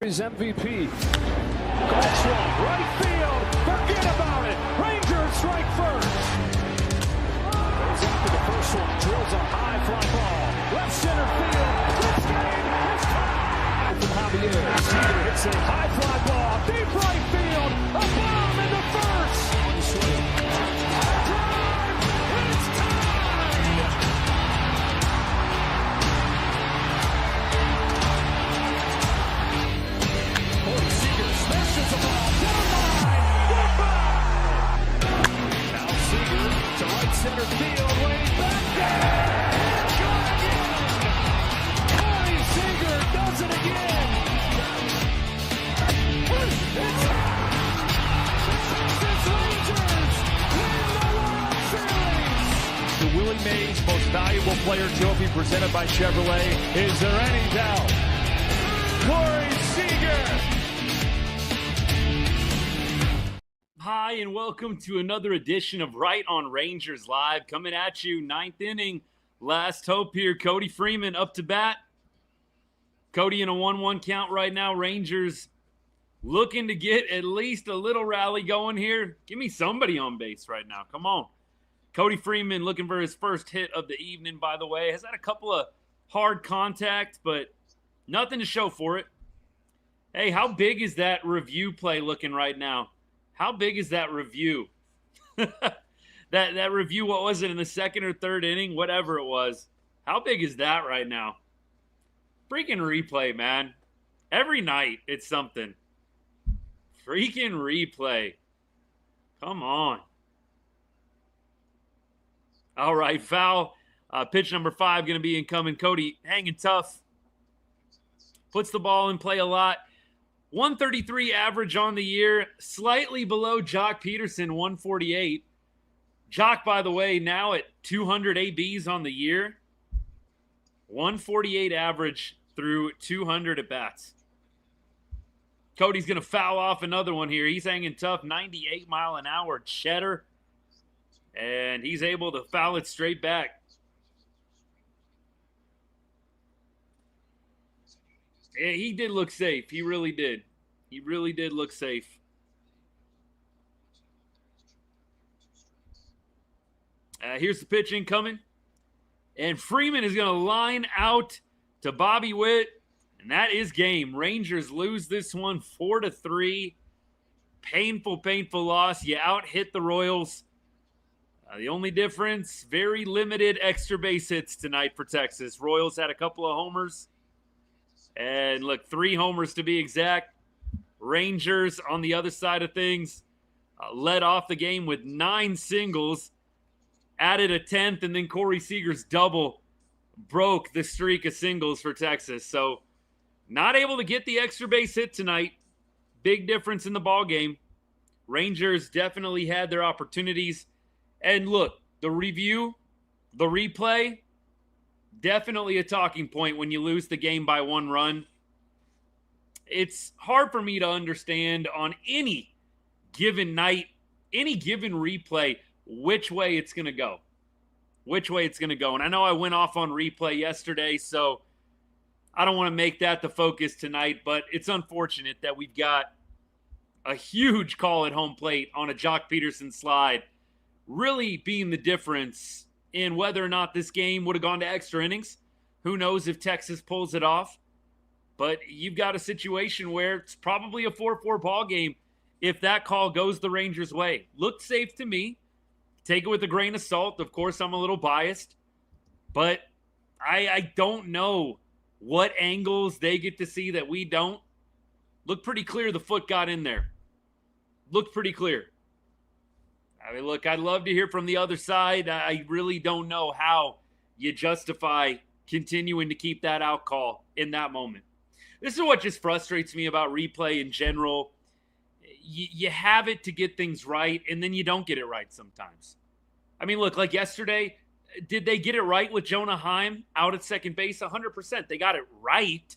His MVP. Golf swing, right field. Forget about it. Rangers strike first. Goes after the first one. Drills a high fly ball. Left center field. This game is tied. From Javier. Seager hits a high fly ball. Deep right field. A bomb into first. One swing. Drive. It's tied. Seager smashes the ball down line. Goodbye. Now Seager to right center field. Way back there. Gone again. Corey Seager does it again. It's Texas Rangers win the World Series. The Willie Mays Most Valuable Player Trophy presented by Chevrolet. Is there any doubt? Corey Seager. Hi, and welcome to another edition of Right on Rangers Live. Coming at you, ninth inning, last hope here. Cody Freeman up to bat. Cody in a 1-1 count right now. Rangers looking to get at least a little rally going here. Give me somebody on base right now. Come on. Cody Freeman looking for his first hit of the evening, by the way. Has had a couple of hard contact, but nothing to show for it. Hey, how big is that review play looking right now? How big is that review? that review, what was it, in the second or third inning? Whatever it was. How big is that right now? Freaking replay, man. Every night it's something. Freaking replay. Come on. All right, foul. Pitch number 5 going to be incoming. Cody hanging tough. Puts the ball in play a lot. 133 average on the year, slightly below Jock Peterson, 148. Jock, by the way, now at 200 ABs on the year. 148 average through 200 at-bats. Cody's going to foul off another one here. He's hanging tough, 98-mile-an-hour cheddar. And he's able to foul it straight back. Yeah, he did look safe. He really did. He really did look safe. Here's the pitch incoming. And Freeman is going to line out to Bobby Witt. And that is game. Rangers lose this one 4-3. Painful, painful loss. You out-hit the Royals. The only difference, very limited extra base hits tonight for Texas. Royals had a couple of homers. And look, 3 homers to be exact. Rangers on the other side of things led off the game with 9 singles, added a 10th, and then Corey Seager's double broke the streak of singles for Texas. So not able to get the extra base hit tonight. Big difference in the ball game. Rangers definitely had their opportunities. And look, the review, the replay, definitely a talking point when you lose the game by 1 run. It's hard for me to understand on any given night, any given replay, which way it's going to go. Which way it's going to go. And I know I went off on replay yesterday, so I don't want to make that the focus tonight, but it's unfortunate that we've got a huge call at home plate on a Jock Peterson slide really being the difference in whether or not this game would have gone to extra innings. Who knows if Texas pulls it off? But you've got a situation where it's probably a 4-4 ball game if that call goes the Rangers' way. Looked safe to me. Take it with a grain of salt. Of course, I'm a little biased. But I don't know what angles they get to see that we don't. Looked pretty clear the foot got in there. Looked pretty clear. I mean, look, I'd love to hear from the other side. I really don't know how you justify continuing to keep that out call in that moment. This is what just frustrates me about replay in general. You have it to get things right, and then you don't get it right sometimes. I mean, look, like yesterday, did they get it right with Jonah Heim out at second base? 100%. They got it right.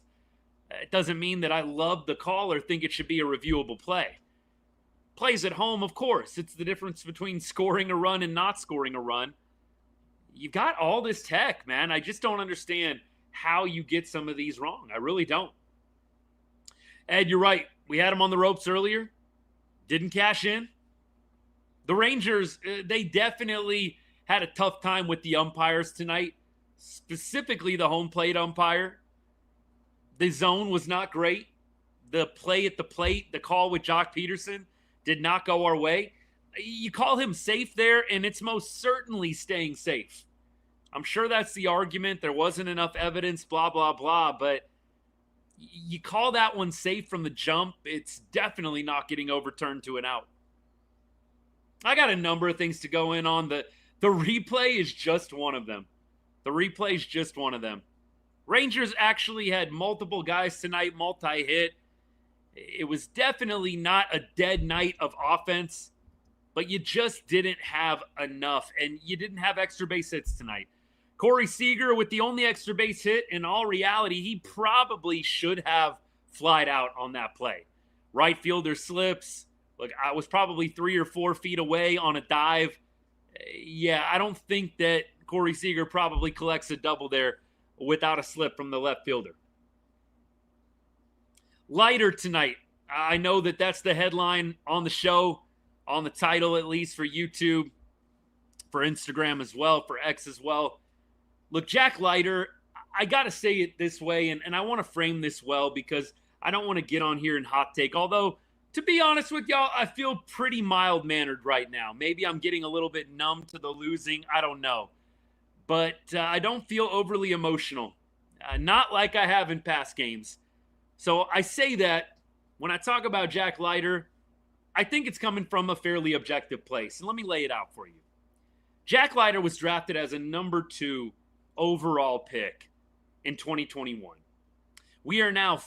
It doesn't mean that I love the call or think it should be a reviewable play. Plays at home, of course. It's the difference between scoring a run and not scoring a run. You've got all this tech, man. I just don't understand how you get some of these wrong. I really don't. Ed, you're right. We had him on the ropes earlier. Didn't cash in. The Rangers, they definitely had a tough time with the umpires tonight, specifically the home plate umpire. The zone was not great. The play at the plate, the call with Jock Peterson did not go our way. You call him safe there, and it's most certainly staying safe. I'm sure that's the argument. There wasn't enough evidence, blah, blah, blah, but you call that one safe from the jump, it's definitely not getting overturned to an out. I got a number of things to go in on. The replay is just one of them. The replay is just one of them. Rangers actually had multiple guys tonight, multi-hit. It was definitely not a dead night of offense, but you just didn't have enough, and you didn't have extra base hits tonight. Corey Seager with the only extra base hit, in all reality, he probably should have flied out on that play. Right fielder slips. Look, I was probably 3 or 4 feet away on a dive. Yeah, I don't think that Corey Seager probably collects a double there without a slip from the left fielder. Leiter tonight. I know that that's the headline on the show, on the title at least, for YouTube, for Instagram as well, for X as well. Look, Jack Leiter, I got to say it this way, and I want to frame this well because I don't want to get on here and hot take. Although, to be honest with y'all, I feel pretty mild-mannered right now. Maybe I'm getting a little bit numb to the losing. I don't know. But I don't feel overly emotional. Not like I have in past games. So I say that when I talk about Jack Leiter, I think it's coming from a fairly objective place. And let me lay it out for you. Jack Leiter was drafted as a number 2 overall pick in 2021. We are now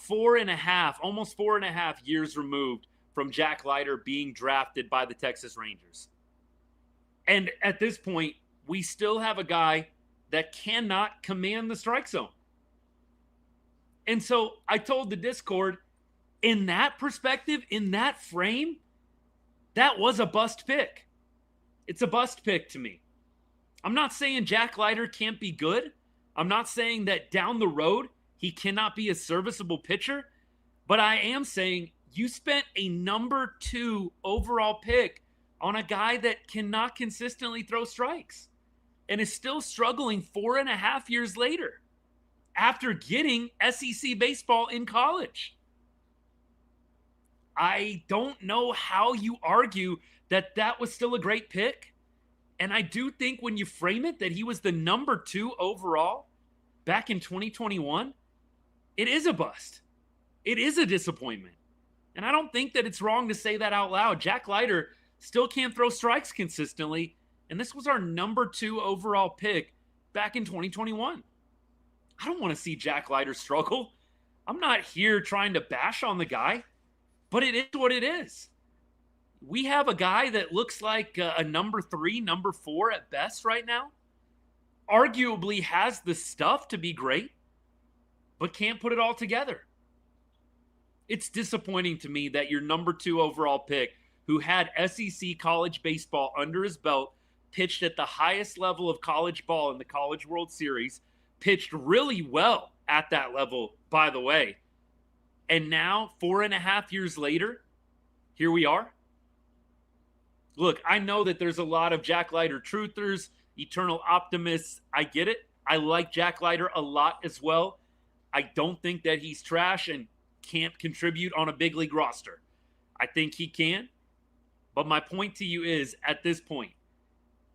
almost 4.5 years removed from Jack Leiter being drafted by the Texas Rangers. And at this point, we still have a guy that cannot command the strike zone. And so I told the Discord, in that perspective, in that frame, that was a bust pick. It's a bust pick to me. I'm not saying Jack Leiter can't be good. I'm not saying that down the road he cannot be a serviceable pitcher. But I am saying you spent a number 2 overall pick on a guy that cannot consistently throw strikes and is still struggling 4.5 years later after getting SEC baseball in college. I don't know how you argue that that was still a great pick. And I do think when you frame it that he was the number 2 overall back in 2021, it is a bust. It is a disappointment. And I don't think that it's wrong to say that out loud. Jack Leiter still can't throw strikes consistently. And this was our number 2 overall pick back in 2021. I don't want to see Jack Leiter struggle. I'm not here trying to bash on the guy, but it is what it is. We have a guy that looks like a number 3, number 4 at best right now. Arguably has the stuff to be great, but can't put it all together. It's disappointing to me that your number 2 overall pick, who had SEC college baseball under his belt, pitched at the highest level of college ball in the College World Series, pitched really well at that level, by the way. And now, 4.5 years later, here we are. Look, I know that there's a lot of Jack Leiter truthers, eternal optimists. I get it. I like Jack Leiter a lot as well. I don't think that he's trash and can't contribute on a big league roster. I think he can. But my point to you is, at this point,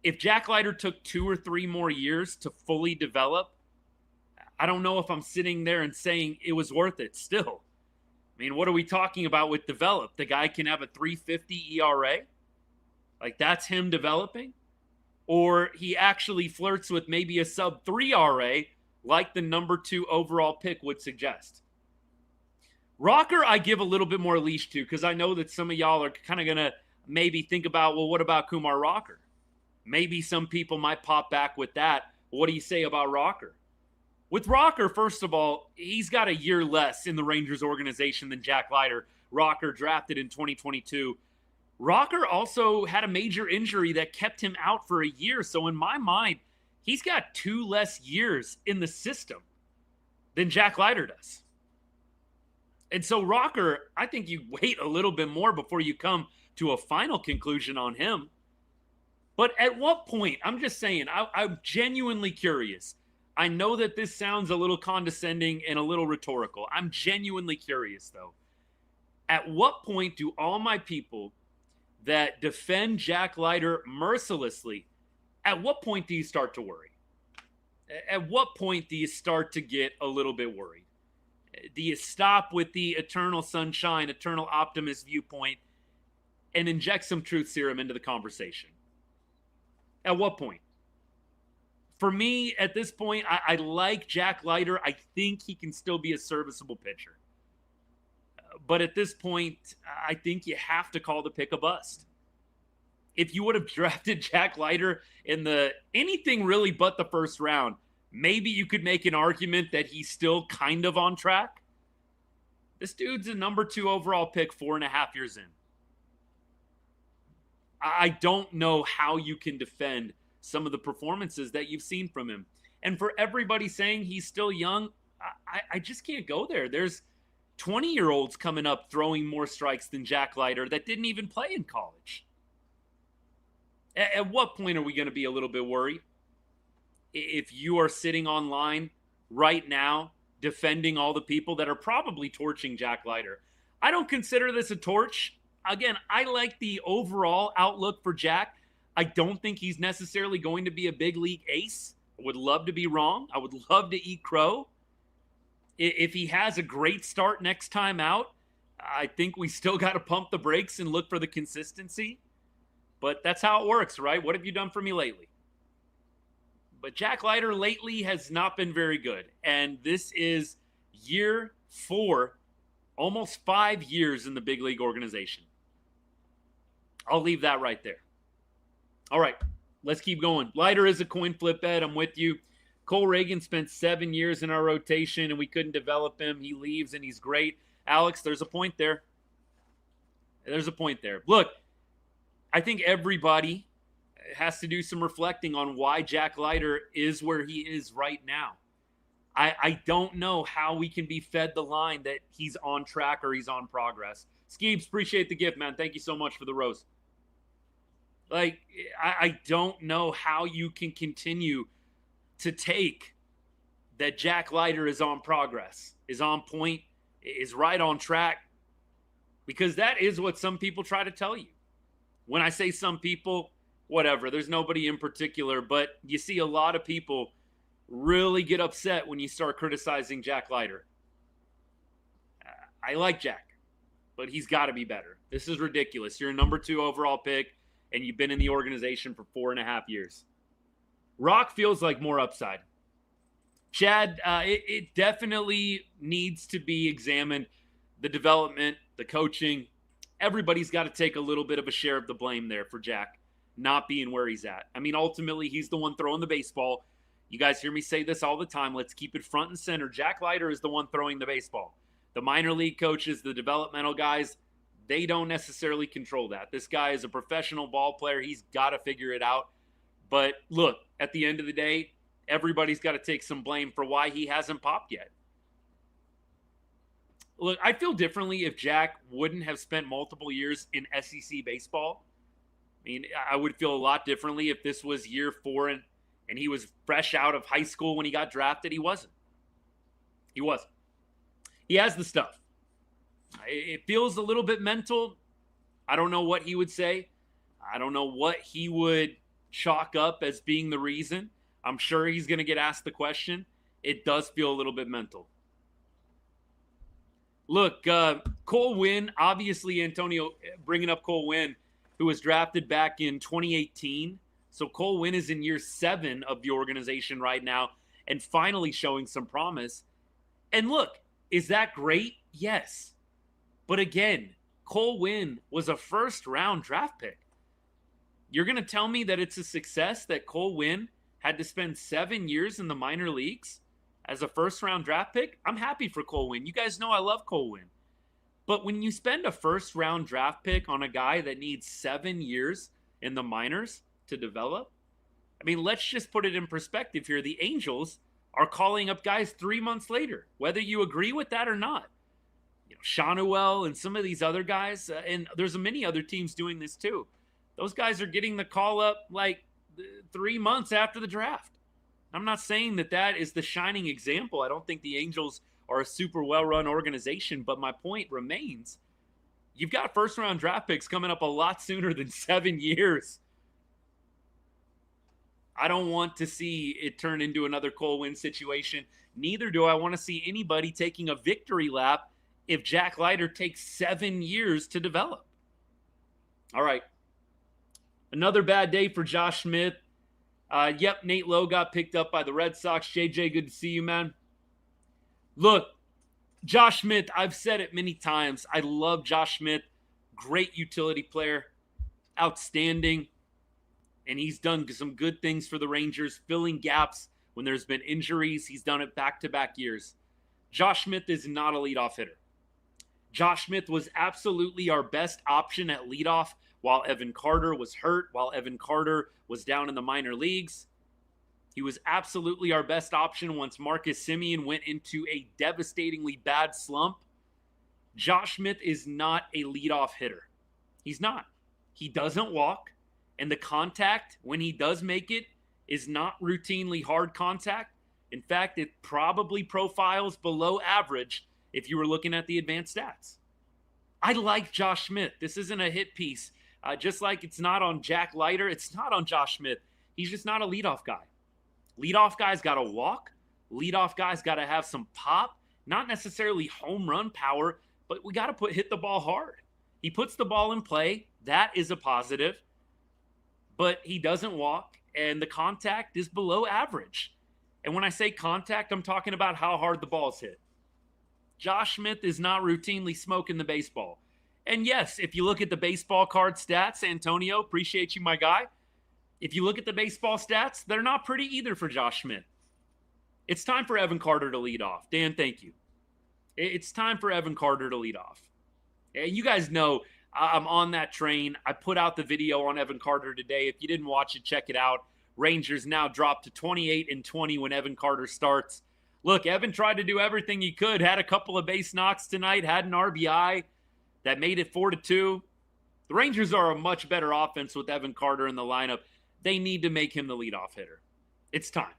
if Jack Leiter took 2 or 3 more years to fully develop, I don't know if I'm sitting there and saying it was worth it still. I mean, what are we talking about with develop? The guy can have a 3.50 ERA? Like, that's him developing? Or he actually flirts with maybe a sub-3 ERA like the number 2 overall pick would suggest. Rocker, I give a little bit more leash to because I know that some of y'all are kind of going to maybe think about, well, what about Kumar Rocker? Maybe some people might pop back with that. What do you say about Rocker? With Rocker, first of all, he's got a year less in the Rangers organization than Jack Leiter. Rocker drafted in 2022. Rocker also had a major injury that kept him out for a year. So in my mind, he's got 2 less years in the system than Jack Leiter does. And so, Rocker, I think you wait a little bit more before you come to a final conclusion on him. But at what point, I'm just saying, I'm genuinely curious. I know that this sounds a little condescending and a little rhetorical. I'm genuinely curious, though. At what point do all my people that defend Jack Leiter mercilessly, at what point do you start to worry? At what point do you start to get a little bit worried? Do you stop with the eternal sunshine, eternal optimist viewpoint and inject some truth serum into the conversation? At what point? For me, at this point, I like Jack Leiter. I think he can still be a serviceable pitcher. But at this point, I think you have to call the pick a bust. If you would have drafted Jack Leiter in anything really but the first round, maybe you could make an argument that he's still kind of on track. This dude's a number 2 overall pick 4.5 years in. I don't know how you can defend some of the performances that you've seen from him. And for everybody saying he's still young, I just can't go there. There's 20-year-olds coming up throwing more strikes than Jack Leiter that didn't even play in college. At what point are we going to be a little bit worried? If you are sitting online right now defending all the people that are probably torching Jack Leiter. I don't consider this a torch. Again, I like the overall outlook for Jack. I don't think he's necessarily going to be a big league ace. I would love to be wrong. I would love to eat crow. If he has a great start next time out, I think we still got to pump the brakes and look for the consistency. But that's how it works, right? What have you done for me lately? But Jack Leiter lately has not been very good. And this is year 4, almost 5 years in the big league organization. I'll leave that right there. All right, let's keep going. Leiter is a coin flip bet. I'm with you. Cole Reagan spent 7 years in our rotation, and we couldn't develop him. He leaves, and he's great. Alex, there's a point there. There's a point there. Look, I think everybody has to do some reflecting on why Jack Leiter is where he is right now. I don't know how we can be fed the line that he's on track or he's on progress. Skeebs, appreciate the gift, man. Thank you so much for the rose. Like, I don't know how you can continue to take that Jack Leiter is on progress, is on point, is right on track, because that is what some people try to tell you. When I say some people, whatever, there's nobody in particular, but you see a lot of people really get upset when you start criticizing Jack Leiter. I like Jack, but he's got to be better. This is ridiculous. You're a number 2 overall pick, and you've been in the organization for 4.5 years. Rock feels like more upside. Chad, it definitely needs to be examined. The development, the coaching, everybody's got to take a little bit of a share of the blame there for Jack not being where he's at. I mean, ultimately, he's the one throwing the baseball. You guys hear me say this all the time. Let's keep it front and center. Jack Leiter is the one throwing the baseball. The minor league coaches, the developmental guys, they don't necessarily control that. This guy is a professional ball player. He's got to figure it out. But look, at the end of the day, everybody's got to take some blame for why he hasn't popped yet. Look, I feel differently if Jack wouldn't have spent multiple years in SEC baseball. I mean, I would feel a lot differently if this was year 4 and he was fresh out of high school when he got drafted. He wasn't. He wasn't. He has the stuff. It feels a little bit mental. I don't know what he would say. I don't know what he would chalk up as being the reason. I'm sure he's going to get asked the question. It does feel a little bit mental. Look, Cole Winn, obviously Antonio bringing up Cole Winn, who was drafted back in 2018. So Cole Winn is in year 7 of the organization right now and finally showing some promise. And look, is that great? Yes. But again, Cole Winn was a first-round draft pick. You're going to tell me that it's a success that Cole Winn had to spend 7 years in the minor leagues as a first-round draft pick? I'm happy for Cole Winn. You guys know I love Cole Winn. But when you spend a first-round draft pick on a guy that needs 7 years in the minors to develop, I mean, let's just put it in perspective here. The Angels are calling up guys 3 months later, whether you agree with that or not. Shanuel and some of these other guys, and there's many other teams doing this too. Those guys are getting the call up like 3 months after the draft. I'm not saying that is the shining example. I don't think the Angels are a super well-run organization, but my point remains. You've got first-round draft picks coming up a lot sooner than 7 years. I don't want to see it turn into another Cole Winn situation. Neither do I want to see anybody taking a victory lap if Jack Leiter takes 7 years to develop. All right. Another bad day for Josh Smith. Nate Lowe got picked up by the Red Sox. JJ, good to see you, man. Look, Josh Smith, I've said it many times. I love Josh Smith. Great utility player. Outstanding. And he's done some good things for the Rangers, filling gaps when there's been injuries. He's done it back-to-back years. Josh Smith is not a leadoff hitter. Josh Smith was absolutely our best option at leadoff while Evan Carter was hurt, while Evan Carter was down in the minor leagues. He was absolutely our best option once Marcus Semien went into a devastatingly bad slump. Josh Smith is not a leadoff hitter. He's not. He doesn't walk, and the contact, when he does make it, is not routinely hard contact. In fact, it probably profiles below average if you were looking at the advanced stats. I like Josh Smith. This isn't a hit piece. Just like it's not on Jack Leiter, it's not on Josh Smith. He's just not a leadoff guy. Leadoff guy's got to walk. Leadoff guy's got to have some pop. Not necessarily home run power, but we got to hit the ball hard. He puts the ball in play. That is a positive. But he doesn't walk, and the contact is below average. And when I say contact, I'm talking about how hard the ball's hit. Josh Smith is not routinely smoking the baseball. And yes, if you look at the baseball card stats, Antonio, appreciate you, my guy. If you look at the baseball stats, they're not pretty either for Josh Smith. It's time for Evan Carter to lead off. Dan, thank you. It's time for Evan Carter to lead off. And you guys know I'm on that train. I put out the video on Evan Carter today. If you didn't watch it, check it out. Rangers now drop to 28-20 when Evan Carter starts. Look, Evan tried to do everything he could. Had a couple of base knocks tonight. Had an RBI that made it 4-2. The Rangers are a much better offense with Evan Carter in the lineup. They need to make him the leadoff hitter. It's time.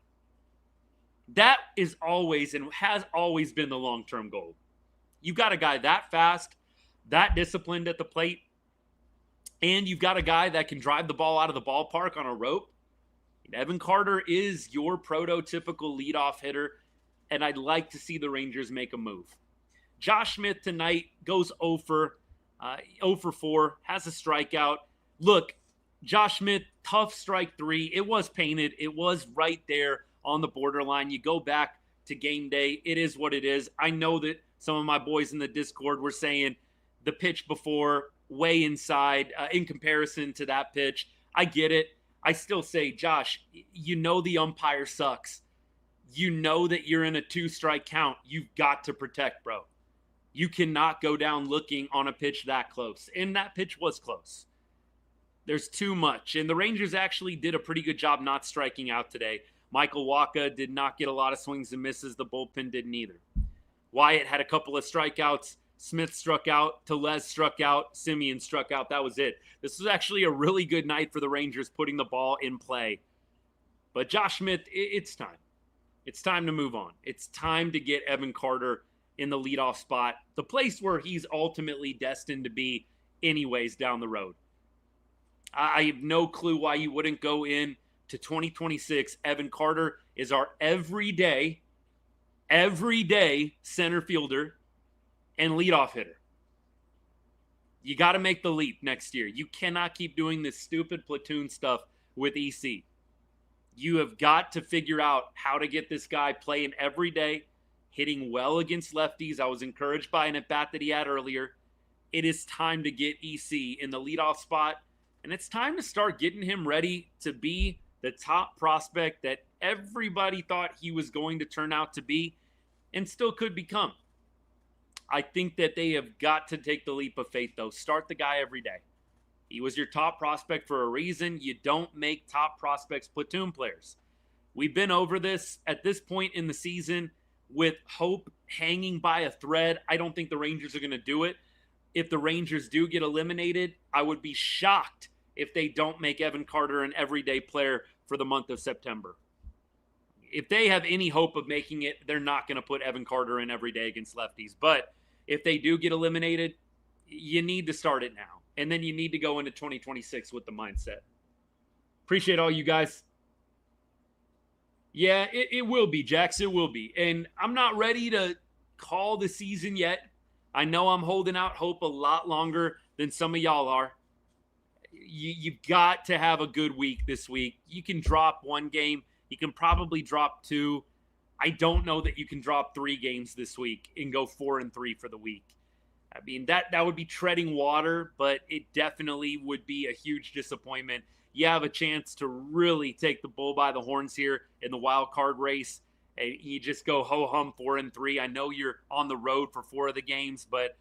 That is always and has always been the long-term goal. You've got a guy that fast, that disciplined at the plate, and you've got a guy that can drive the ball out of the ballpark on a rope. Evan Carter is your prototypical leadoff hitter, and I'd like to see the Rangers make a move. Josh Smith tonight goes 0 for 4, has a strikeout. Look, Josh Smith, tough strike 3. It was painted. It was right there on the borderline. You go back to game day. It is what it is. I know that some of my boys in the Discord were saying the pitch before way inside in comparison to that pitch. I get it. I still say, Josh, you know the umpire sucks. You know that you're in a 2-strike count. You've got to protect, bro. You cannot go down looking on a pitch that close. And that pitch was close. There's too much. And the Rangers actually did a pretty good job not striking out today. Michael Wacha did not get a lot of swings and misses. The bullpen didn't either. Wyatt had a couple of strikeouts. Smith struck out. Tellez struck out. Semien struck out. That was it. This was actually a really good night for the Rangers putting the ball in play. But Josh Smith, it's time. It's time to move on. It's time to get Evan Carter in the leadoff spot, the place where he's ultimately destined to be anyways down the road. I have no clue why you wouldn't go in to 2026. Evan Carter is our everyday center fielder and leadoff hitter. You got to make the leap next year. You cannot keep doing this stupid platoon stuff with EC. You have got to figure out how to get this guy playing every day, hitting well against lefties. I was encouraged by an at-bat that he had earlier. It is time to get EC in the leadoff spot, and it's time to start getting him ready to be the top prospect that everybody thought he was going to turn out to be and still could become. I think that they have got to take the leap of faith, though. Start the guy every day. He was your top prospect for a reason. You don't make top prospects platoon players. We've been over this at this point in the season. with hope hanging by a thread. I don't think the Rangers are going to do it. If the Rangers do get eliminated, I would be shocked if they don't make Evan Carter an everyday player for the month of September. If they have any hope of making it, they're not going to put Evan Carter in every day against lefties. But if they do get eliminated, you need to start it now. And then you need to go into 2026 with the mindset. Appreciate all you guys. Yeah, it will be, Jax. It will be. And I'm not ready to call the season yet. I know I'm holding out hope a lot longer than some of y'all are. You've got to have a good week this week. You can drop one game. You can probably drop two. I don't know that you can drop 3 games this week and go 4-3 for the week. I mean, that would be treading water, but it definitely would be a huge disappointment. You have a chance to really take the bull by the horns here in the wild card race, and you just go ho-hum 4-3. I know you're on the road for 4 of the games, but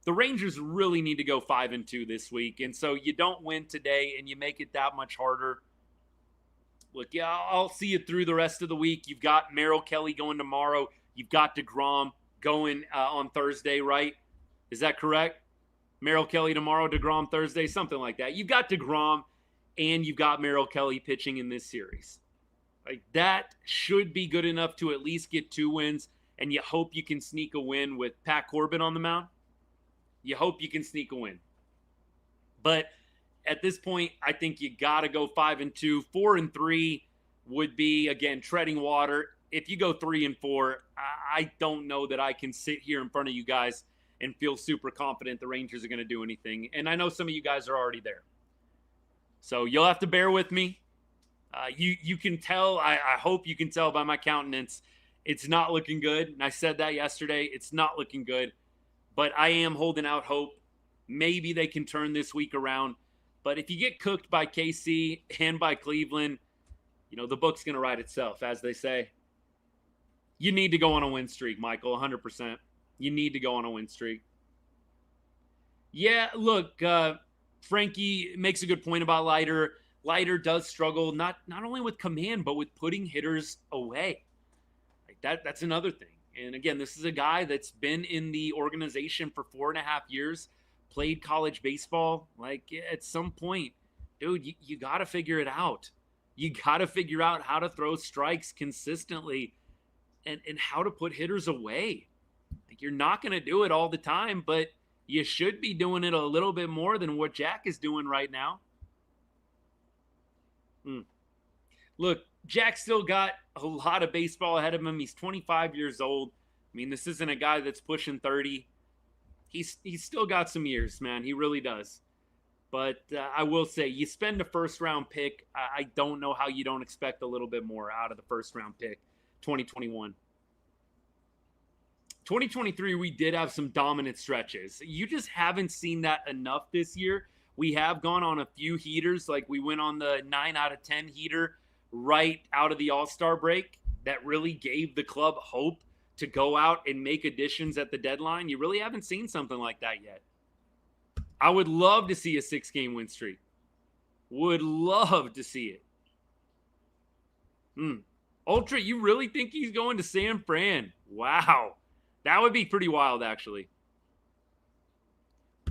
the Rangers really need to go 5-2 this week. And so you don't win today and you make it that much harder. Look, yeah, I'll see you through the rest of the week. You've got Merrill Kelly going tomorrow. You've got DeGrom going on Thursday, right? Is that correct? Merrill Kelly tomorrow, DeGrom Thursday, something like that. You've got DeGrom and you've got Merrill Kelly pitching in this series. Like, that should be good enough to at least get 2 wins, and you hope you can sneak a win with Pat Corbin on the mound. You hope you can sneak a win. But at this point, I think you got to go 5-2. 4-3 would be, again, treading water. If you go 3-4, I don't know that I can sit here in front of you guys and feel super confident the Rangers are going to do anything. And I know some of you guys are already there. So you'll have to bear with me. You can tell, I hope you can tell by my countenance, it's not looking good. And I said that yesterday. It's not looking good. But I am holding out hope. Maybe they can turn this week around. But if you get cooked by KC and by Cleveland, you know, the book's going to write itself, as they say. You need to go on a win streak, Michael, 100%. You need to go on a win streak. Yeah, look, Frankie makes a good point about Leiter. Leiter does struggle not only with command, but with putting hitters away. Like that's another thing. And again, this is a guy that's been in the organization for 4.5 years, played college baseball. Like, at some point, dude, you got to figure it out. You got to figure out how to throw strikes consistently and how to put hitters away. Like, you're not going to do it all the time, but you should be doing it a little bit more than what Jack is doing right now. Look, Jack still got a lot of baseball ahead of him. He's 25 years old. I mean, this isn't a guy that's pushing 30. He's still got some years, man. He really does. But I will say, you spend a first-round pick. I don't know how you don't expect a little bit more out of the first-round pick, 2021. 2023, we did have some dominant stretches. You just haven't seen that enough this year. We have gone on a few heaters, like we went on the 9 out of 10 heater right out of the All-Star break that really gave the club hope to go out and make additions at the deadline. You really haven't seen something like that yet. I would love to see a 6-game win streak. Would love to see it. Ultra, you really think he's going to San Fran? Wow. That would be pretty wild, actually.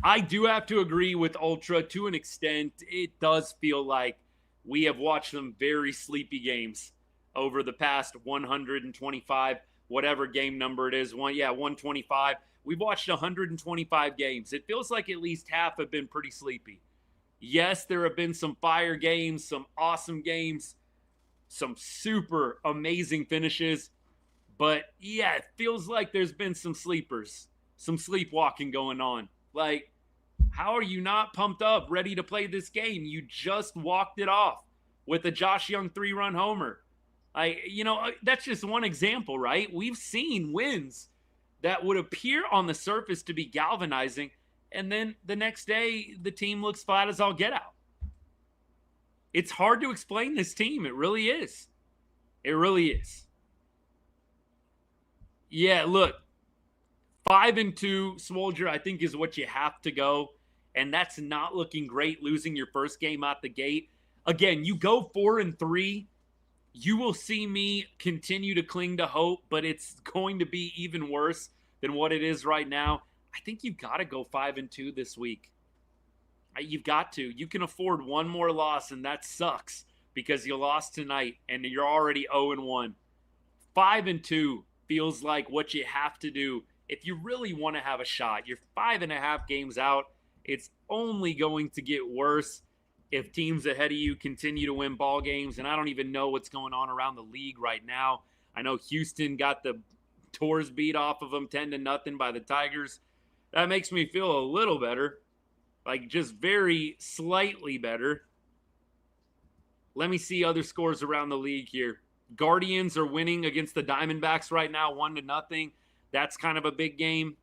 I do have to agree with Ultra to an extent. It does feel like we have watched some very sleepy games over the past 125, whatever game number it is. 125. We've watched 125 games. It feels like at least half have been pretty sleepy. Yes, there have been some fire games, some awesome games, some super amazing finishes. But yeah, it feels like there's been some sleepers, some sleepwalking going on. Like, how are you not pumped up, ready to play this game? You just walked it off with a Josh Young 3-run homer. That's just one example, right? We've seen wins that would appear on the surface to be galvanizing, and then the next day, the team looks flat as all get out. It's hard to explain this team. It really is. It really is. Yeah, look, 5-2, Swolger, I think is what you have to go. And that's not looking great, losing your first game out the gate. Again, you go 4-3, You will see me continue to cling to hope, but it's going to be even worse than what it is right now. I think you've got to go 5-2 this week. You've got to. You can afford one more loss, and that sucks because you lost tonight and you're already 0-1. 5-2 feels like what you have to do if you really want to have a shot. You're 5.5 games out. It's only going to get worse if teams ahead of you continue to win ball games, and I don't even know what's going on around the league right now. I know Houston got the doors beat off of them 10-0 by the Tigers. That makes me feel a little better, like just very slightly better. Let me see other scores around the league here. Guardians are winning against the Diamondbacks right now, 1-0. That's kind of a big game.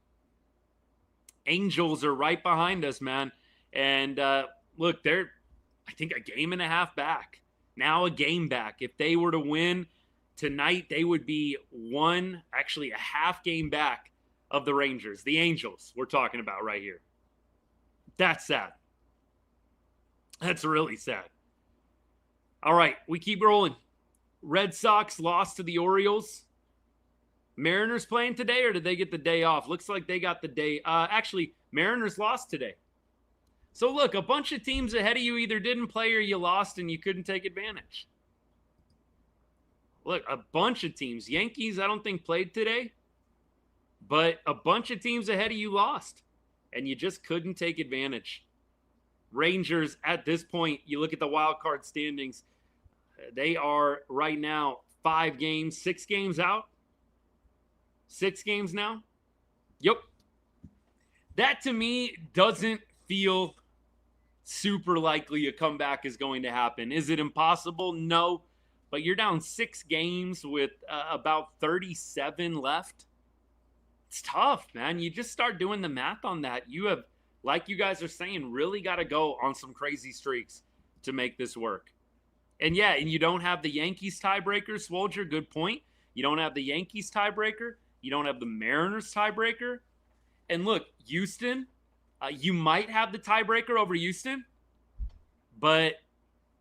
Angels are right behind us, man. And look, they're, I think, a game and a half back. Now a game back. If they were to win tonight, they would be a half game back of the Rangers. The Angels we're talking about right here. That's sad. That's really sad. All right, we keep rolling. Red Sox lost to the Orioles. Mariners playing today, or did they get the day off? Looks like they got the day. Mariners lost today. So look, a bunch of teams ahead of you either didn't play or you lost and you couldn't take advantage. Look, a bunch of teams. Yankees, I don't think played today, but a bunch of teams ahead of you lost and you just couldn't take advantage. Rangers, at this point, you look at the wild card standings, they are right now 6 games out. 6 games now. Yep. That to me doesn't feel super likely a comeback is going to happen. Is it impossible? No. But you're down 6 games with about 37 left. It's tough, man. You just start doing the math on that. You have, like you guys are saying, really got to go on some crazy streaks to make this work. And yeah, and you don't have the Yankees tiebreaker, Swolger, good point. You don't have the Yankees tiebreaker. You don't have the Mariners tiebreaker. And look, Houston, you might have the tiebreaker over Houston, but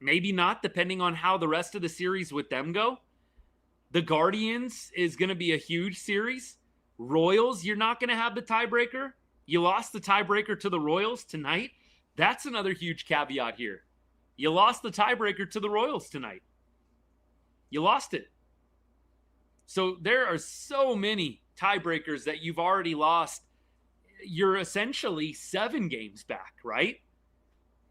maybe not, depending on how the rest of the series with them go. The Guardians is going to be a huge series. Royals, you're not going to have the tiebreaker. You lost the tiebreaker to the Royals tonight. That's another huge caveat here. You lost the tiebreaker to the Royals tonight. You lost it. So there are so many tiebreakers that you've already lost. You're essentially 7 games back, right?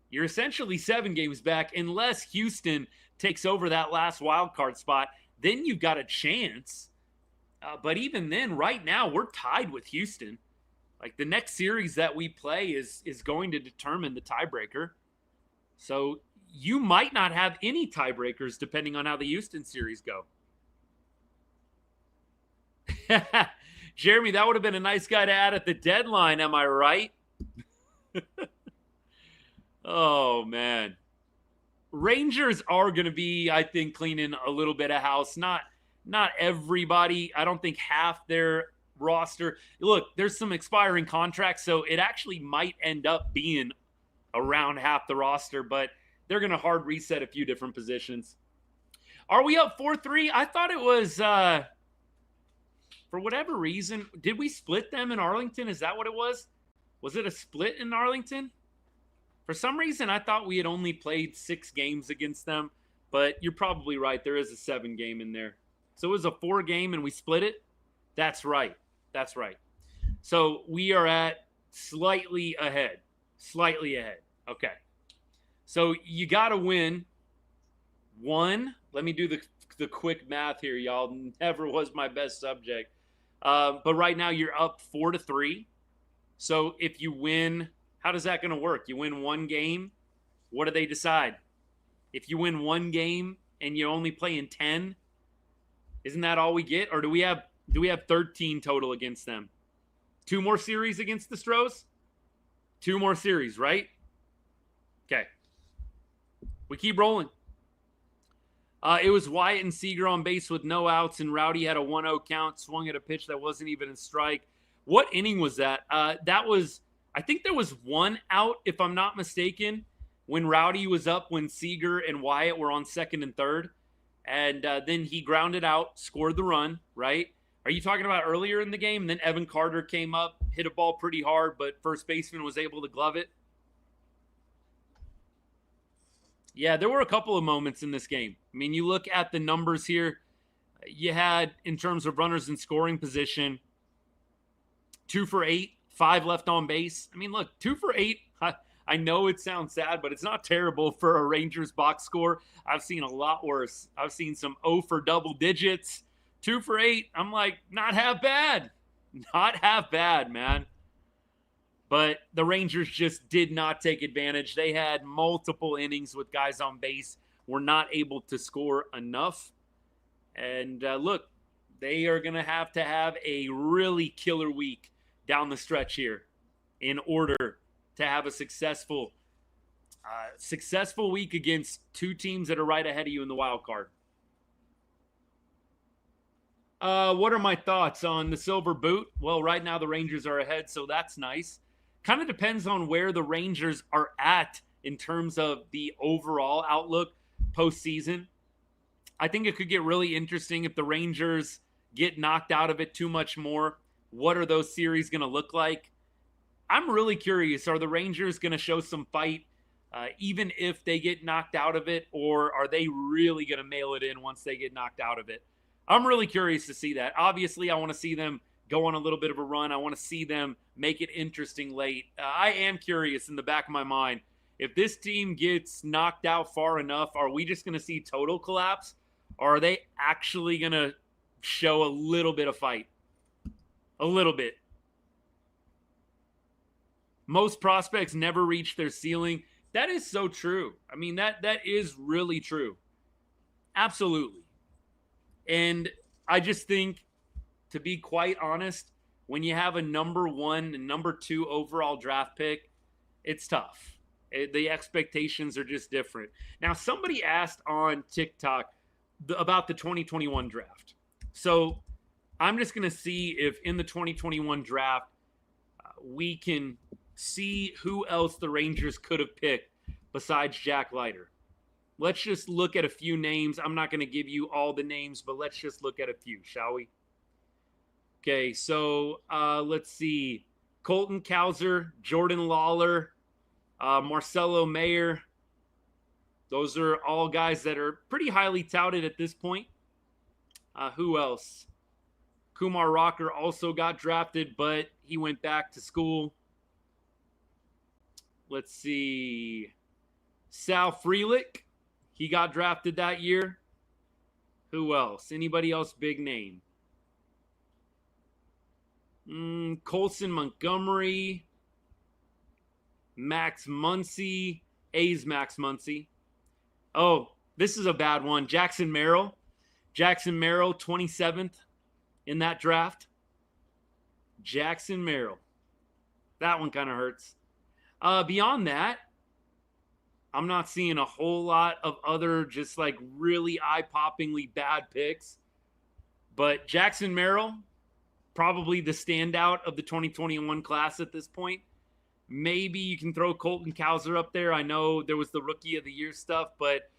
You're essentially 7 games back unless Houston takes over that last wild card spot. Then you've got a chance. But even then, right now, we're tied with Houston. Like, the next series that we play is going to determine the tiebreaker. So you might not have any tiebreakers depending on how the Houston series go. Jeremy, that would have been a nice guy to add at the deadline, am I right? Oh, man. Rangers are going to be, I think, cleaning a little bit of house. Not everybody. I don't think half their roster. Look, there's some expiring contracts, so it actually might end up being around half the roster, but they're going to hard reset a few different positions. Are we up 4-3? I thought it was, for whatever reason, did we split them in Arlington? Is that what it was? Was it a split in Arlington? For some reason, I thought we had only played 6 games against them, but you're probably right. There is a 7 game in there. So it was a 4 game and we split it? That's right. That's right. So we are at slightly ahead. Slightly ahead. Okay. So you got to win 1. Let me do the quick math here, y'all. Never was my best subject. But right now you're up 4-3. So if you win, how does that going to work? You win 1 game. What do they decide? If you win 1 game and you only play in 10, isn't that all we get? Or do we have 13 total against them? 2 more series against the Stros? 2 more series, right? Okay. We keep rolling. It was Wyatt and Seager on base with no outs, and Rowdy had a 1-0 count, swung at a pitch that wasn't even a strike. What inning was that? That was, I think there was 1 out, if I'm not mistaken, when Rowdy was up, when Seager and Wyatt were on 2nd and 3rd. And then he grounded out, scored the run, right? Are you talking about earlier in the game? And then Evan Carter came up, hit a ball pretty hard, but first baseman was able to glove it. Yeah, there were a couple of moments in this game. I mean, you look at the numbers here. You had, in terms of runners in scoring position, 2 for 8, 5 left on base. I mean, look, 2 for 8. I know it sounds sad, but it's not terrible for a Rangers box score. I've seen a lot worse. I've seen some 0 for double digits. 2 for 8. I'm like, not half bad. Not half bad, man. But the Rangers just did not take advantage. They had multiple innings with guys on base, were not able to score enough. And look, they are going to have a really killer week down the stretch here in order to have a successful week against two teams that are right ahead of you in the wild card. What are my thoughts on the silver boot? Well, right now the Rangers are ahead, so that's nice. Kind of depends on where the Rangers are at in terms of the overall outlook postseason. I think it could get really interesting if the Rangers get knocked out of it too much more. What are those series going to look like? I'm really curious. Are the Rangers going to show some fight even if they get knocked out of it, or are they really going to mail it in once they get knocked out of it? I'm really curious to see that. Obviously, I want to see them go on a little bit of a run. I want to see them make it interesting late. I am curious in the back of my mind, if this team gets knocked out far enough, are we just going to see total collapse? Or are they actually going to show a little bit of fight? A little bit. Most prospects never reach their ceiling. That is so true. I mean, that is really true. Absolutely. And I just think, to be quite honest, when you have a number 1 and number 2 overall draft pick, it's tough. The expectations are just different. Now, somebody asked on TikTok about the 2021 draft. So I'm just going to see if in the 2021 draft, we can see who else the Rangers could have picked besides Jack Leiter. Let's just look at a few names. I'm not going to give you all the names, but let's just look at a few, shall we? Okay, so let's see. Colton Cowser, Jordan Lawler, Marcelo Mayer. Those are all guys that are pretty highly touted at this point. Who else? Kumar Rocker also got drafted, but he went back to school. Let's see. Sal Frelick. He got drafted that year. Who else? Anybody else big name? Colson Montgomery. Max Muncy. A's Max Muncy. Oh, this is a bad one. Jackson Merrill. Jackson Merrill, 27th in that draft. Jackson Merrill. That one kind of hurts. Beyond that, I'm not seeing a whole lot of other just like really eye-poppingly bad picks. But Jackson Merrill, probably the standout of the 2021 class at this point. Maybe you can throw Colton Cowser up there. I know there was the Rookie of the Year stuff, but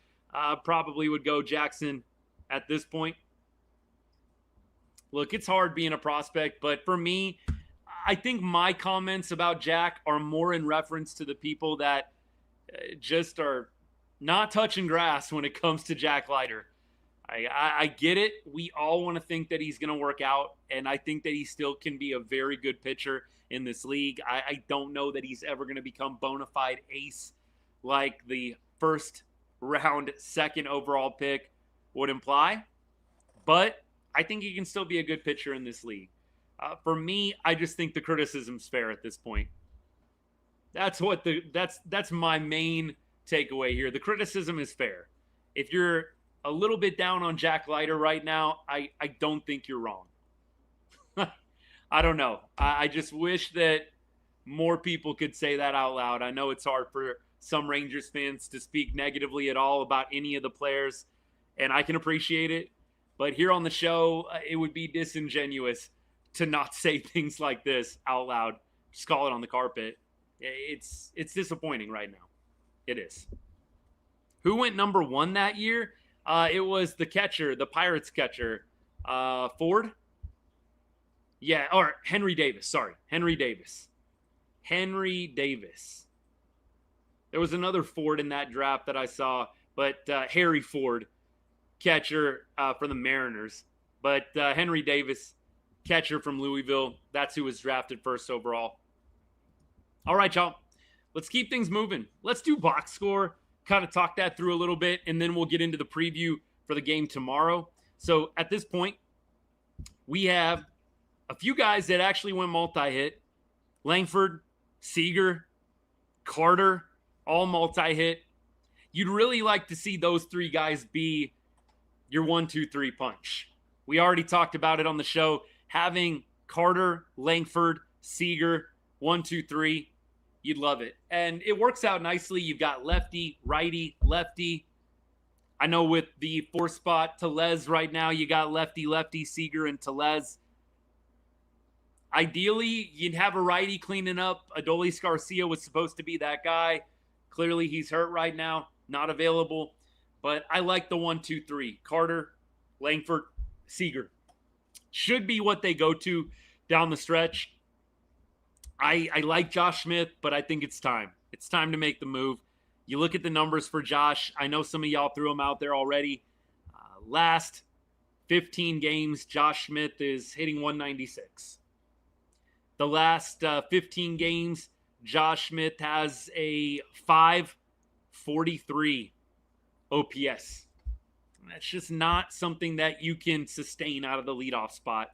probably would go Jackson at this point. Look, it's hard being a prospect, but for me, I think my comments about Jack are more in reference to the people that just are not touching grass when it comes to Jack Leiter. I get it. We all want to think that he's going to work out, and I think that he still can be a very good pitcher in this league. I don't know that he's ever going to become bona fide ace like the first round, second overall pick would imply, but I think he can still be a good pitcher in this league. For me, I just think the criticism's fair at this point. That's my main takeaway here. The criticism is fair. If you're a little bit down on Jack Leiter right now, I don't think you're wrong. I don't know. I just wish that more people could say that out loud. I know it's hard for some Rangers fans to speak negatively at all about any of the players, and I can appreciate it. But here on the show, it would be disingenuous to not say things like this out loud. Just call it on the carpet. It's disappointing right now. It is. Who went number 1 that year? It was the catcher, the Pirates catcher, Ford. Yeah, or Henry Davis. Sorry, Henry Davis. Henry Davis. There was another Ford in that draft that I saw, but Harry Ford, catcher for the Mariners. But Henry Davis, catcher from Louisville. That's who was drafted first overall. All right, y'all. Let's keep things moving. Let's do box score, kind of talk that through a little bit, and then we'll get into the preview for the game tomorrow. So at this point, we have a few guys that actually went multi-hit. Langford, Seager, Carter, all multi-hit. You'd really like to see those three guys be your 1-2-3 punch. We already talked about it on the show. Having Carter, Langford, Seager, 1-2-3, you'd love it. And it works out nicely. You've got lefty, righty, lefty. I know with the 4 spot Tellez right now, you got lefty, lefty, Seager, and Tellez. Ideally, you'd have a righty cleaning up. Adolis Garcia was supposed to be that guy. Clearly, he's hurt right now, not available. But I like the 1-2-3. Carter, Langford, Seager. Should be what they go to down the stretch. I like Josh Smith, but I think it's time. It's time to make the move. You look at the numbers for Josh. I know some of y'all threw him out there already. Last 15 games, Josh Smith is hitting 196. The last 15 games, Josh Smith has a 543 OPS. That's just not something that you can sustain out of the leadoff spot.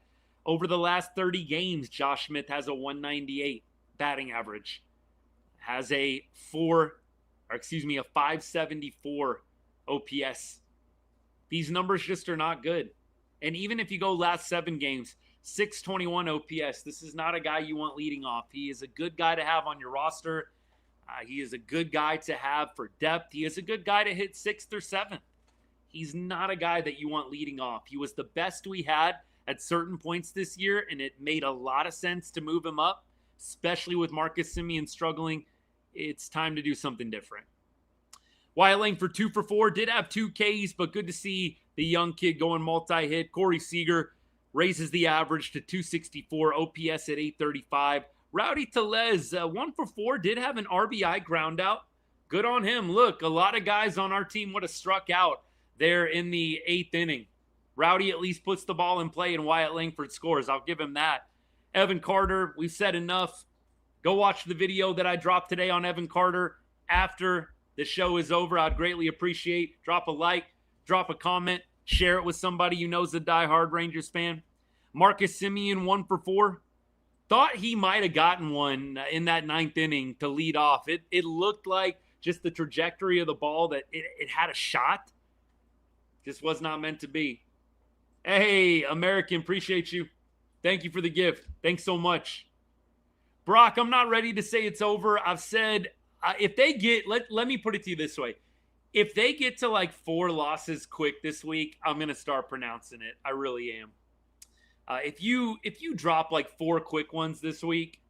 Over the last 30 games, Josh Smith has a 198 batting average. Has a 574 OPS. These numbers just are not good. And even if you go last 7 games, 621 OPS. This is not a guy you want leading off. He is a good guy to have on your roster. He is a good guy to have for depth. He is a good guy to hit 6th or 7th. He's not a guy that you want leading off. He was the best we had at certain points this year, and it made a lot of sense to move him up, especially with Marcus Semien struggling. It's time to do something different. Wyatt Langford 2 for 4, did have 2 Ks, but good to see the young kid going multi-hit. Corey Seager raises the average to 264, OPS at 835. Rowdy Tellez, 1 for 4, did have an RBI ground out. Good on him. Look, a lot of guys on our team would have struck out there in the 8th inning. Rowdy at least puts the ball in play, and Wyatt Langford scores. I'll give him that. Evan Carter, we've said enough. Go watch the video that I dropped today on Evan Carter after the show is over. I'd greatly appreciate. Drop a like, drop a comment, share it with somebody you know is a diehard Rangers fan. Marcus Semien, 1 for 4. Thought he might have gotten one in that 9th inning to lead off. It looked like just the trajectory of the ball that it had a shot. Just was not meant to be. Hey, American, appreciate you. Thank you for the gift. Thanks so much. Brock, I'm not ready to say it's over. I've said if they get, let me put it to you this way. If they get to like 4 losses quick this week, I'm going to start pronouncing it. I really am. If you drop like 4 quick ones this week,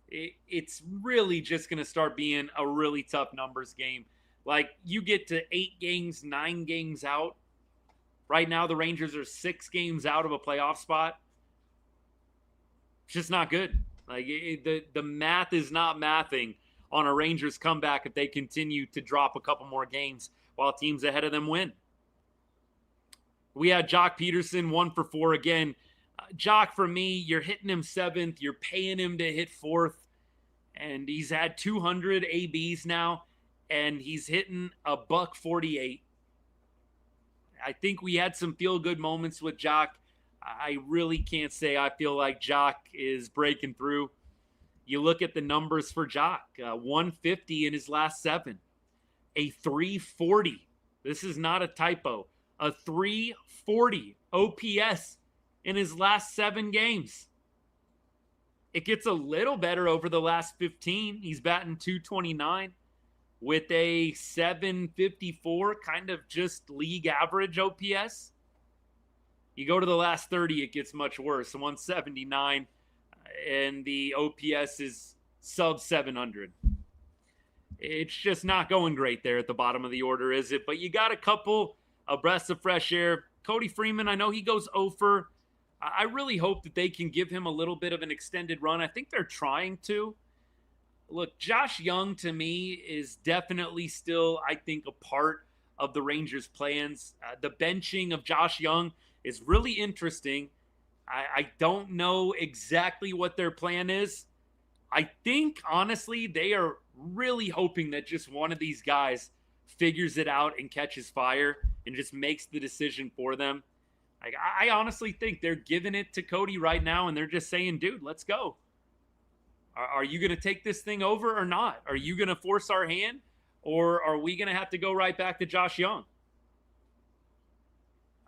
it's really just going to start being a really tough numbers game. Like you get to 8 games, 9 games out. Right now, the Rangers are 6 games out of a playoff spot. It's just not good. Like the math is not mathing on a Rangers comeback if they continue to drop a couple more games while teams ahead of them win. We had Jock Peterson, 1 for 4 again. Jock, for me, you're hitting him 7th. You're paying him to hit 4th. And he's had 200 ABs now. And he's hitting a $148. I think we had some feel-good moments with Jock. I really can't say I feel like Jock is breaking through. You look at the numbers for Jock. 150 in his last 7. A 340. This is not a typo. A 340 OPS in his last 7 games. It gets a little better over the last 15. He's batting .229 with a 754, kind of just league average OPS. You go to the last 30, it gets much worse. 179, and the OPS is sub 700. It's just not going great there at the bottom of the order, is it? But you got a couple of breaths of fresh air. Cody Freeman, I know he goes over. I really hope that they can give him a little bit of an extended run. I think they're trying to. Look, Josh Young to me is definitely still, I think, a part of the Rangers' plans. The benching of Josh Young is really interesting. I don't know exactly what their plan is. I think, honestly, they are really hoping that just one of these guys figures it out and catches fire and just makes the decision for them. Like, I honestly think they're giving it to Cody right now, and they're just saying, dude, let's go. Are you going to take this thing over or not? Are you going to force our hand, or are we going to have to go right back to Josh Young?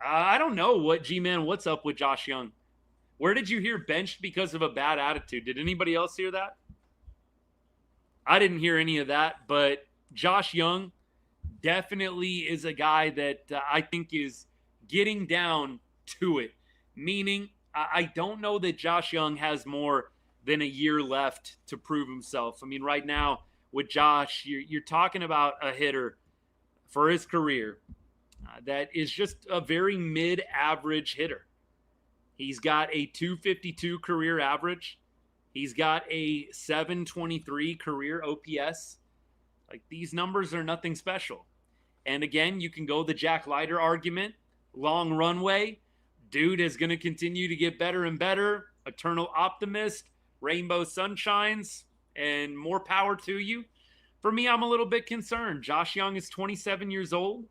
I don't know what's up with Josh Young. Where did you hear benched because of a bad attitude? Did anybody else hear that? I didn't hear any of that, but Josh Young definitely is a guy that I think is getting down to it. Meaning, I don't know that Josh Young has more than a year left to prove himself. I mean, right now with Josh, you're talking about a hitter for his career that is just a very mid-average hitter. He's got a 252 career average. He's got a 723 career OPS. Like, these numbers are nothing special. And again, you can go the Jack Leiter argument. Long runway. Dude is going to continue to get better and better. Eternal optimist. Rainbow sunshines. And more power to you. For me, I'm a little bit concerned. Josh Young is 27 years old.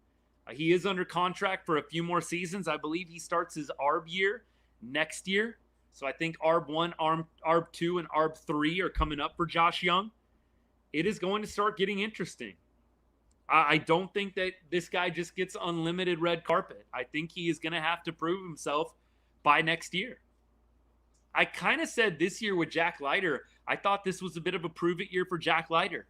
He is under contract for a few more seasons. I believe he starts his ARB year next year. So I think ARB 1, ARB 2, and ARB 3 are coming up for Josh Young. It is going to start getting interesting. I don't think that this guy just gets unlimited red carpet. I think he is going to have to prove himself by next year. I kind of said this year with Jack Leiter, I thought this was a bit of a prove-it year for Jack Leiter.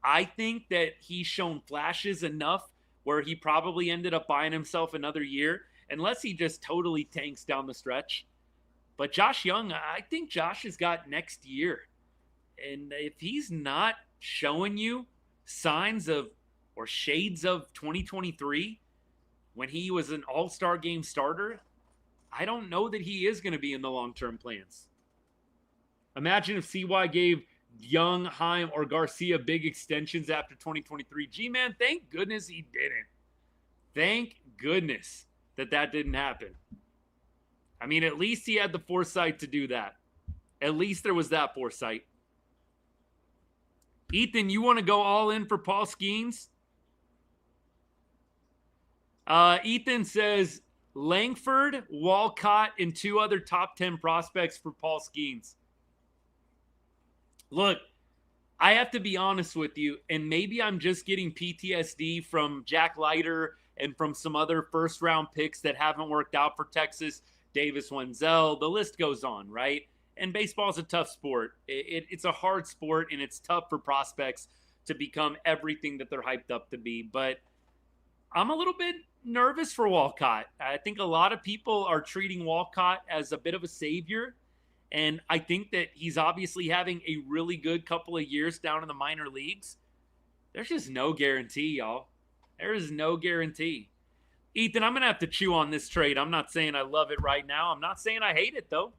I think that he's shown flashes enough where he probably ended up buying himself another year, unless he just totally tanks down the stretch. But Josh Young, I think Josh has got next year. And if he's not showing you signs of or shades of 2023 when he was an all-star game starter, I don't know that he is going to be in the long-term plans. Imagine if CY gave Young, Heim, or Garcia big extensions after 2023. G-Man, thank goodness he didn't. Thank goodness that didn't happen. I mean, at least he had the foresight to do that. At least there was that foresight. Ethan, you want to go all in for Paul Skeens? Ethan says Langford, Walcott, and 2 other top 10 prospects for Paul Skeens. Look, I have to be honest with you, and maybe I'm just getting PTSD from Jack Leiter and from some other first-round picks that haven't worked out for Texas. Davis Wenzel, the list goes on, right? And baseball is a tough sport. It's a hard sport, and it's tough for prospects to become everything that they're hyped up to be. But I'm a little bit nervous for Walcott. I think a lot of people are treating Walcott as a bit of a savior, and I think that he's obviously having a really good couple of years down in the minor leagues. There's just no guarantee, y'all. There is no guarantee. Ethan, I'm going to have to chew on this trade. I'm not saying I love it right now. I'm not saying I hate it, though.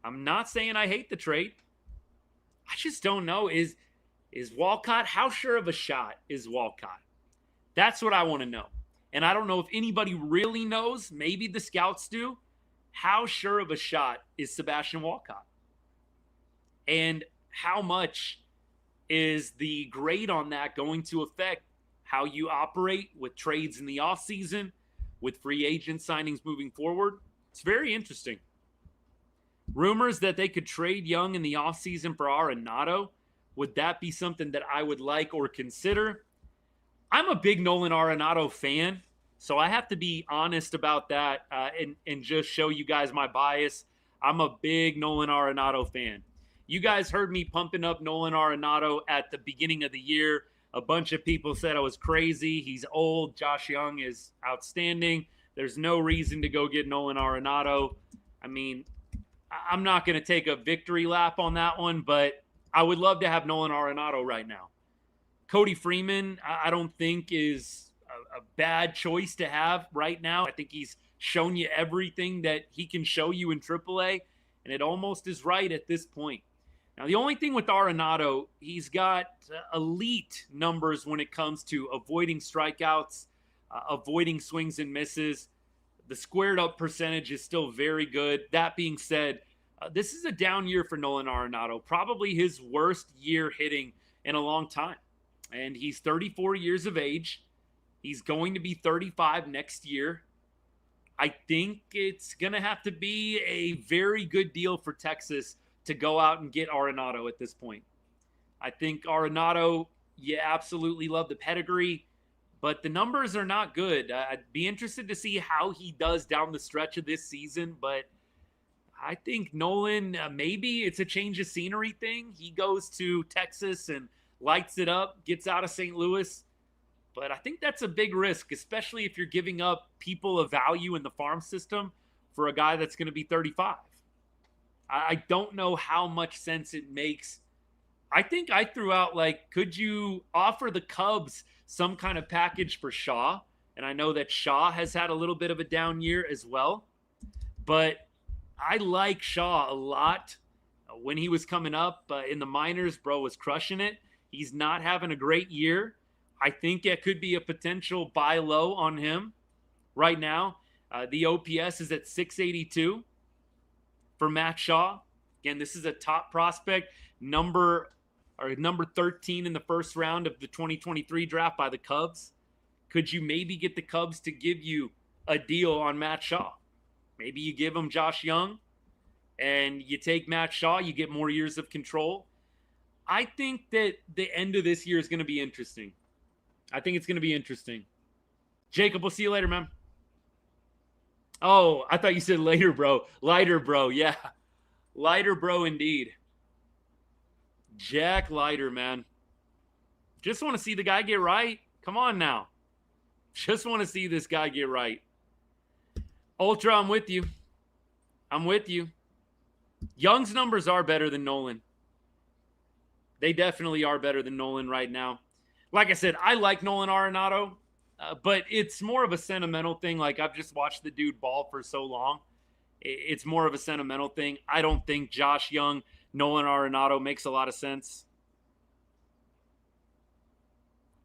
I'm not saying I hate the trade. I just don't know. Is Walcott, how sure of a shot is Walcott? That's what I want to know. And I don't know if anybody really knows. Maybe the scouts do. How sure of a shot is Sebastian Walcott? And how much is the grade on that going to affect how you operate with trades in the offseason, with free agent signings moving forward? It's very interesting. Rumors that they could trade Young in the offseason for Arenado. Would that be something that I would like or consider? I'm a big Nolan Arenado fan, so I have to be honest about that and just show you guys my bias. I'm a big Nolan Arenado fan. You guys heard me pumping up Nolan Arenado at the beginning of the year. A bunch of people said I was crazy. He's old. Josh Young is outstanding. There's no reason to go get Nolan Arenado. I mean, I'm not going to take a victory lap on that one, but I would love to have Nolan Arenado right now. Cody Freeman, I don't think is a bad choice to have right now. I think he's shown you everything that he can show you in AAA, and it almost is right at this point. Now, the only thing with Arenado, he's got elite numbers when it comes to avoiding strikeouts, avoiding swings and misses. The squared up percentage is still very good. That being said, this is a down year for Nolan Arenado, probably his worst year hitting in a long time. And he's 34 years of age. He's going to be 35 next year. I think it's going to have to be a very good deal for Texas to go out and get Arenado at this point. I think Arenado, you absolutely love the pedigree, but the numbers are not good. I'd be interested to see how he does down the stretch of this season, but I think Nolan, maybe it's a change of scenery thing. He goes to Texas and lights it up, gets out of St. Louis. But I think that's a big risk, especially if you're giving up people of value in the farm system for a guy that's going to be 35. I don't know how much sense it makes. I think I threw out, like, could you offer the Cubs some kind of package for Shaw? And I know that Shaw has had a little bit of a down year as well. But I like Shaw a lot. When he was coming up in the minors, bro was crushing it. He's not having a great year. I think it could be a potential buy low on him right now. The OPS is at 682 for Matt Shaw. Again, this is a top prospect, number 13 in the first round of the 2023 draft by the Cubs. Could you maybe get the Cubs to give you a deal on Matt Shaw? Maybe you give him Josh Young and you take Matt Shaw, you get more years of control. I think that the end of this year is going to be interesting. I think it's going to be interesting. Jacob, we'll see you later, man. Oh, I thought you said later, bro. Leiter, bro. Yeah. Leiter, bro, indeed. Jack Leiter, man. Just want to see the guy get right. Come on now. Just want to see this guy get right. Ultra, I'm with you. I'm with you. Young's numbers are better than Nolan. They definitely are better than Nolan right now. Like I said, I like Nolan Arenado, but it's more of a sentimental thing. Like, I've just watched the dude ball for so long. It's more of a sentimental thing. I don't think Josh Young, Nolan Arenado makes a lot of sense.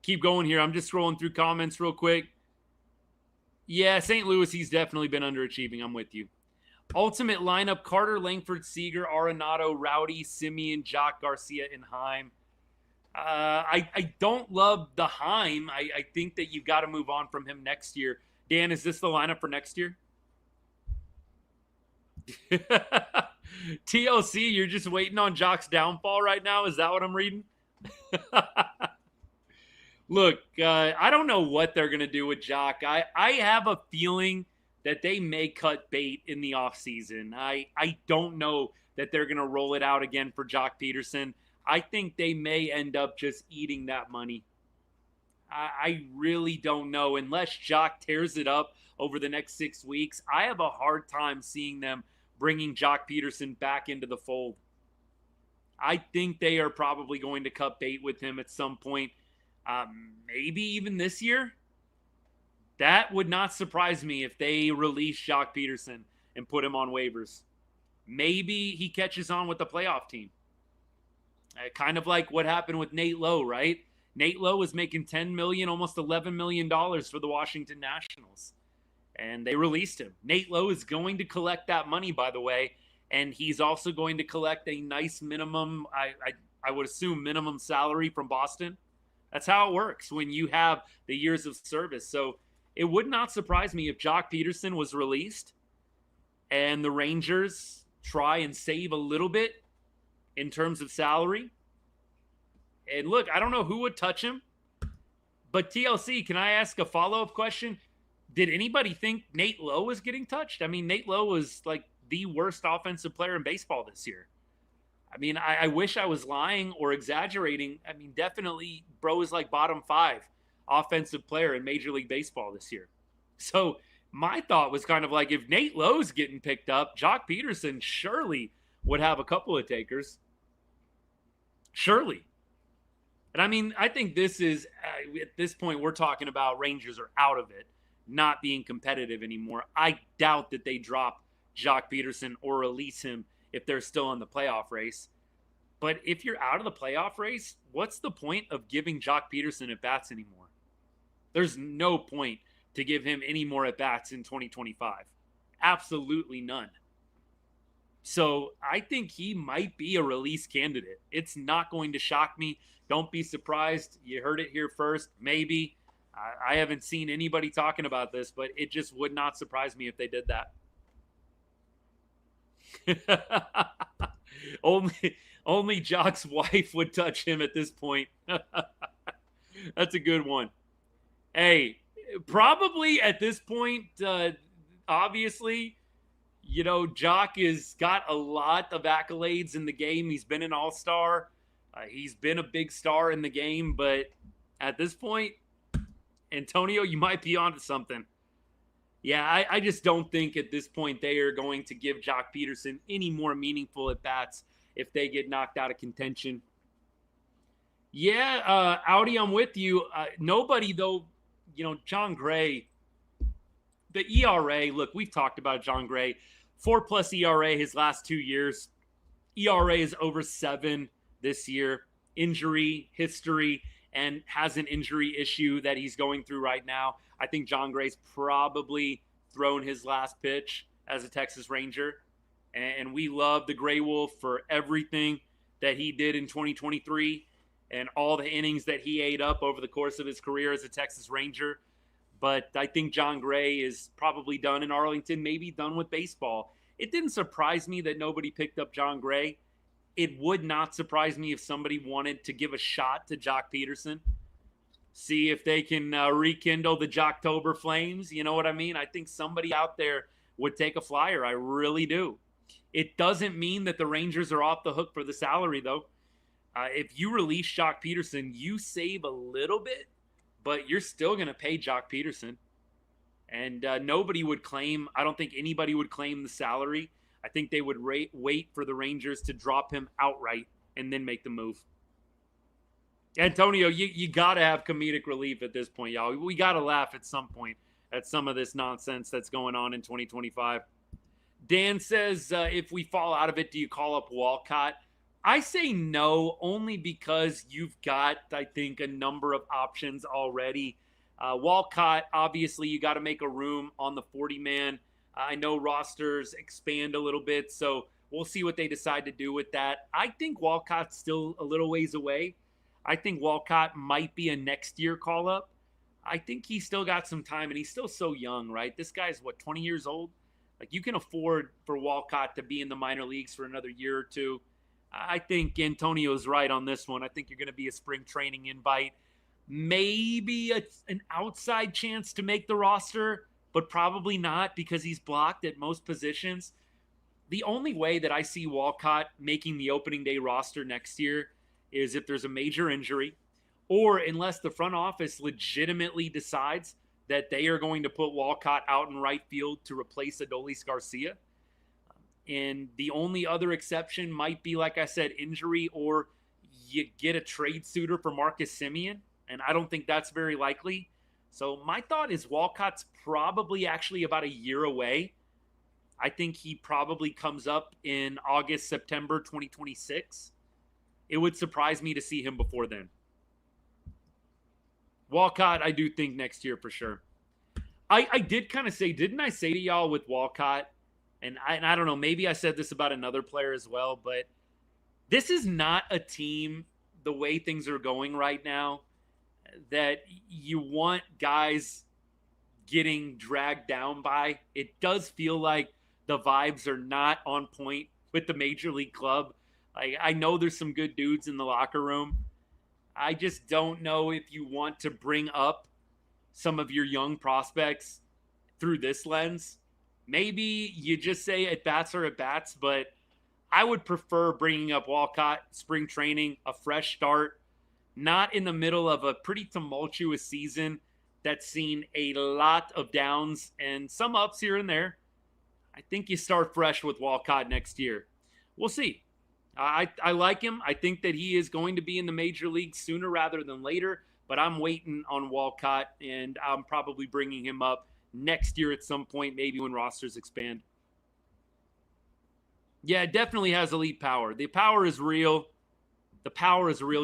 Keep going here. I'm just scrolling through comments real quick. Yeah, St. Louis, he's definitely been underachieving. I'm with you. Ultimate lineup: Carter, Langford, Seager, Arenado, Rowdy, Simeon, Jock, Garcia, and Heim. I don't love the Heim. I think that you got to move on from him next year. Dan, is this the lineup for next year? TLC, you're just waiting on Jock's downfall right now? Is that what I'm reading? Look, I don't know what they're going to do with Jock. I have a feeling that they may cut bait in the offseason. I don't know that they're going to roll it out again for Jock Peterson. I think they may end up just eating that money. I really don't know. Unless Jock tears it up over the next 6 weeks, I have a hard time seeing them bringing Jock Peterson back into the fold. I think they are probably going to cut bait with him at some point, maybe even this year. That would not surprise me if they release Jock Peterson and put him on waivers. Maybe he catches on with the playoff team. Kind of like what happened with Nate Lowe, right? Nate Lowe was making $10 million, almost $11 million for the Washington Nationals. And they released him. Nate Lowe is going to collect that money, by the way. And he's also going to collect a nice minimum, I would assume, minimum salary from Boston. That's how it works when you have the years of service. So it would not surprise me if Jock Peterson was released and the Rangers try and save a little bit in terms of salary. And look, I don't know who would touch him, but TLC, can I ask a follow-up question? Did anybody think Nate Lowe was getting touched? I mean, Nate Lowe was like the worst offensive player in baseball this year. I mean, I wish I was lying or exaggerating. I mean, definitely, bro is like bottom 5 offensive player in Major League Baseball this year. So my thought was kind of like, if Nate Lowe's getting picked up, Jock Peterson surely would have a couple of takers. Surely. And I mean, I think this is, at this point, we're talking about Rangers are out of it, not being competitive anymore. I doubt that they drop Jock Peterson or release him if they're still in the playoff race. But if you're out of the playoff race, what's the point of giving Jock Peterson at bats anymore? There's no point to give him any more at bats in 2025. Absolutely none. So I think he might be a release candidate. It's not going to shock me. Don't be surprised. You heard it here first. Maybe. I haven't seen anybody talking about this, but it just would not surprise me if they did that. Only Jock's wife would touch him at this point. That's a good one. Hey, probably at this point, obviously, you know, Jock has got a lot of accolades in the game. He's been an all-star. He's been a big star in the game. But at this point, Antonio, you might be onto something. Yeah, I just don't think at this point they are going to give Jock Peterson any more meaningful at-bats if they get knocked out of contention. Yeah, Audi, I'm with you. Nobody, though, you know, John Gray, the ERA, look, we've talked about John Gray. 4+ ERA his last 2 years. ERA is over 7 this year. Injury history and has an injury issue that he's going through right now. I think John Gray's probably thrown his last pitch as a Texas Ranger. And we love the Gray Wolf for everything that he did in 2023 and all the innings that he ate up over the course of his career as a Texas Ranger. But I think John Gray is probably done in Arlington, maybe done with baseball. It didn't surprise me that nobody picked up John Gray. It would not surprise me if somebody wanted to give a shot to Jock Peterson. See if they can rekindle the Jocktober flames. You know what I mean? I think somebody out there would take a flyer. I really do. It doesn't mean that the Rangers are off the hook for the salary, though. If you release Jock Peterson, you save a little bit, but you're still going to pay Jock Peterson. And nobody would claim, I don't think anybody would claim the salary. I think they would wait for the Rangers to drop him outright and then make the move. Antonio, you got to have comedic relief at this point, y'all. We got to laugh at some point at some of this nonsense that's going on in 2025. Dan says, if we fall out of it, do you call up Walcott? I say no, only because you've got, I think, a number of options already. Walcott, obviously, you got to make a room on the 40-man. I know rosters expand a little bit, so we'll see what they decide to do with that. I think Walcott's still a little ways away. I think Walcott might be a next year call-up. I think he's still got some time, and he's still so young, right? This guy's, 20 years old? Like, you can afford for Walcott to be in the minor leagues for another year or two. I think Antonio's right on this one. I think you're going to be a spring training invite. Maybe an outside chance to make the roster, but probably not because he's blocked at most positions. The only way that I see Walcott making the opening day roster next year is if there's a major injury or unless the front office legitimately decides that they are going to put Walcott out in right field to replace Adolis Garcia. And the only other exception might be, like I said, injury, or you get a trade suitor for Marcus Semien. And I don't think that's very likely. So my thought is Walcott's probably actually about a year away. I think he probably comes up in August, September 2026. It would surprise me to see him before then. Walcott, I do think next year for sure. I did kind of say, didn't I say to y'all with Walcott, and I don't know, maybe I said this about another player as well, but this is not a team, the way things are going right now, that you want guys getting dragged down by. It does feel like the vibes are not on point with the major league club. I know there's some good dudes in the locker room. I just don't know if you want to bring up some of your young prospects through this lens. Maybe you just say at-bats are at-bats, but I would prefer bringing up Walcott, spring training, a fresh start, not in the middle of a pretty tumultuous season that's seen a lot of downs and some ups here and there. I think you start fresh with Walcott next year. We'll see. I like him. I think that he is going to be in the major leagues sooner rather than later, but I'm waiting on Walcott, and I'm probably bringing him up next year at some point, maybe when rosters expand. Yeah, it definitely has elite power. The power is real.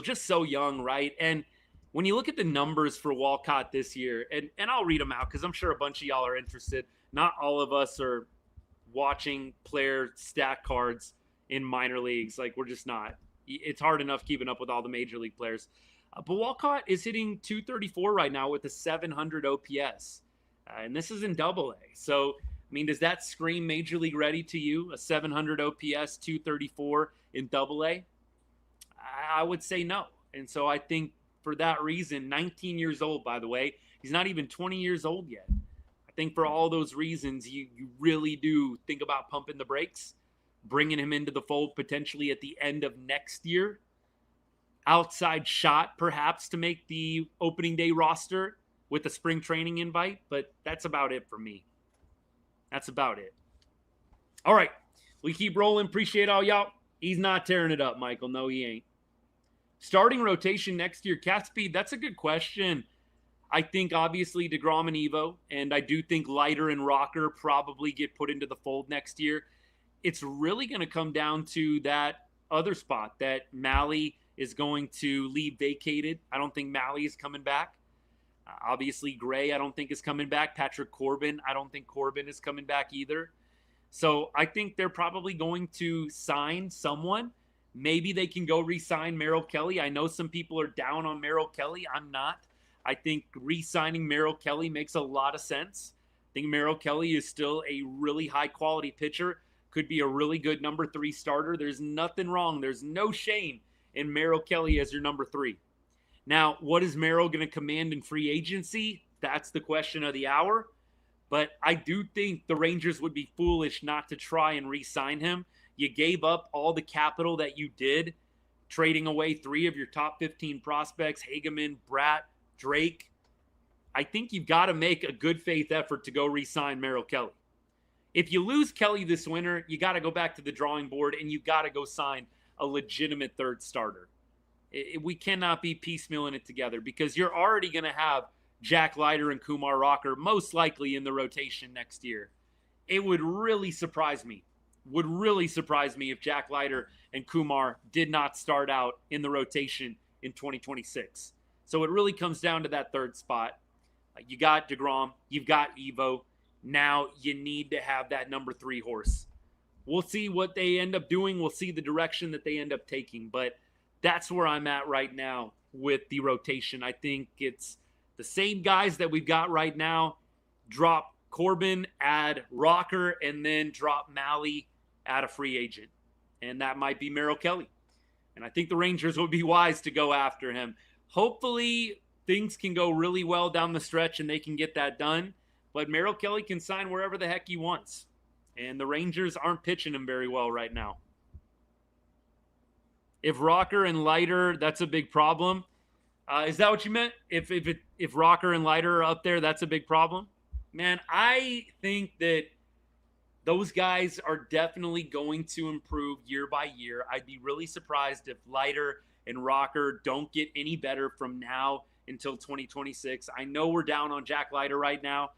Just so young, right? And when you look at the numbers for Walcott this year, and I'll read them out because I'm sure a bunch of y'all are interested. Not all of us are watching player stat cards in minor leagues. Like, we're just not. It's hard enough keeping up with all the major league players. But Walcott is hitting 234 right now with a 700 OPS. And this is in Double A. So, I mean, does that scream major league ready to you? A 700 OPS, 234 in Double A? I would say no. And so I think for that reason, 19 years old, by the way, he's not even 20 years old yet. I think for all those reasons, you really do think about pumping the brakes, bringing him into the fold potentially at the end of next year. Outside shot, perhaps, to make the opening day roster with a spring training invite, but that's about it for me. That's about it. All right, we keep rolling. Appreciate all y'all. He's not tearing it up, Michael. No, he ain't. Starting rotation next year, cat speed, that's a good question. I think, obviously, DeGrom and Evo, and I do think Leiter and Rocker probably get put into the fold next year. It's really going to come down to that other spot that Malley is going to leave vacated. I don't think Malley is coming back. Obviously, Gray, I don't think is coming back. Patrick Corbin, I don't think Corbin is coming back either. So I think they're probably going to sign someone. Maybe they can go re-sign Merrill Kelly. I know some people are down on Merrill Kelly. I'm not. I think re-signing Merrill Kelly makes a lot of sense. I think Merrill Kelly is still a really high-quality pitcher. Could be a really good number 3 starter. There's nothing wrong. There's no shame in Merrill Kelly as your number 3. Now, what is Merrill going to command in free agency? That's the question of the hour. But I do think the Rangers would be foolish not to try and re-sign him. You gave up all the capital that you did, trading away 3 of your top 15 prospects, Hageman, Bratt, Drake. I think you've got to make a good faith effort to go re-sign Merrill Kelly. If you lose Kelly this winter, you got to go back to the drawing board and you got to go sign a legitimate third starter. We cannot be piecemealing it together because you're already going to have Jack Leiter and Kumar Rocker most likely in the rotation next year. It would really surprise me. If Jack Leiter and Kumar did not start out in the rotation in 2026. So it really comes down to that third spot. You got DeGrom, you've got Evo. Now you need to have that number 3 horse. We'll see what they end up doing. We'll see the direction that they end up taking. But that's where I'm at right now with the rotation. I think it's the same guys that we've got right now. Drop Corbin, add Rocker, and then drop Malley, add a free agent. And that might be Merrill Kelly. And I think the Rangers would be wise to go after him. Hopefully things can go really well down the stretch and they can get that done. But Merrill Kelly can sign wherever the heck he wants. And the Rangers aren't pitching him very well right now. If Rocker and Leiter, that's a big problem. Is that what you meant? If Rocker and Leiter are up there, that's a big problem? Man, I think that those guys are definitely going to improve year by year. I'd be really surprised if Leiter and Rocker don't get any better from now until 2026. I know we're down on Jack Leiter right now.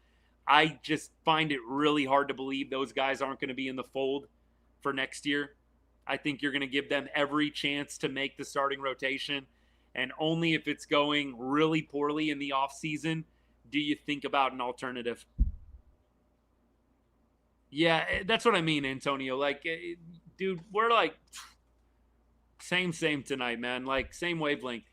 I just find it really hard to believe those guys aren't going to be in the fold for next year. I think you're going to give them every chance to make the starting rotation. And only if it's going really poorly in the offseason do you think about an alternative. Yeah, that's what I mean, Antonio. Like, dude, we're like same tonight, man. Like, same wavelength.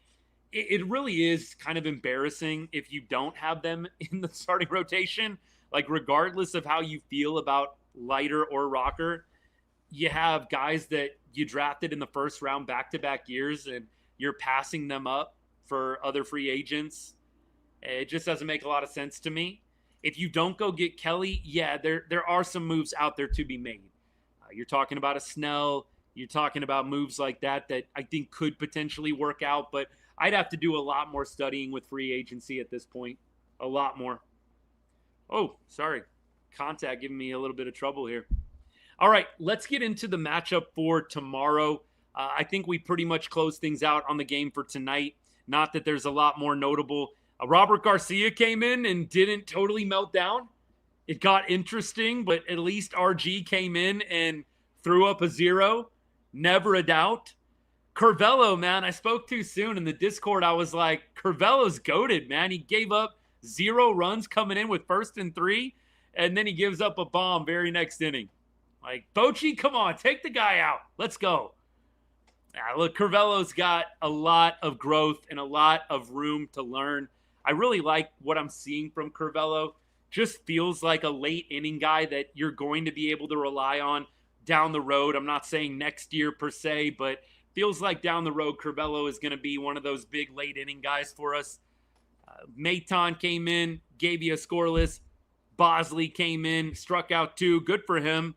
It really is kind of embarrassing if you don't have them in the starting rotation. Like, regardless of how you feel about Leiter or Rocker, you have guys that you drafted in the first round back-to-back years, and you're passing them up for other free agents. It just doesn't make a lot of sense to me. If you don't go get Kelly, yeah, there are some moves out there to be made. You're talking about a Snell. You're talking about moves like that I think could potentially work out, but I'd have to do a lot more studying with free agency at this point. A lot more. Oh, sorry. Contact giving me a little bit of trouble here. All right, let's get into the matchup for tomorrow. I think we pretty much closed things out on the game for tonight. Not that there's a lot more notable. Robert Garcia came in and didn't totally melt down. It got interesting, but at least RG came in and threw up a 0. Never a doubt. Curvelo, man, I spoke too soon in the Discord. I was like, Curvelo's goated, man. He gave up 0 runs coming in with 1st and 3, and then he gives up a bomb very next inning. Like, Bochy, come on, take the guy out. Let's go. Look, Curvelo's got a lot of growth and a lot of room to learn. I really like what I'm seeing from Curvelo. Just feels like a late inning guy that you're going to be able to rely on down the road. I'm not saying next year per se, but feels like down the road, Curvelo is going to be one of those big late inning guys for us. Maton came in, gave you a scoreless. Bosley came in, struck out 2. Good for him.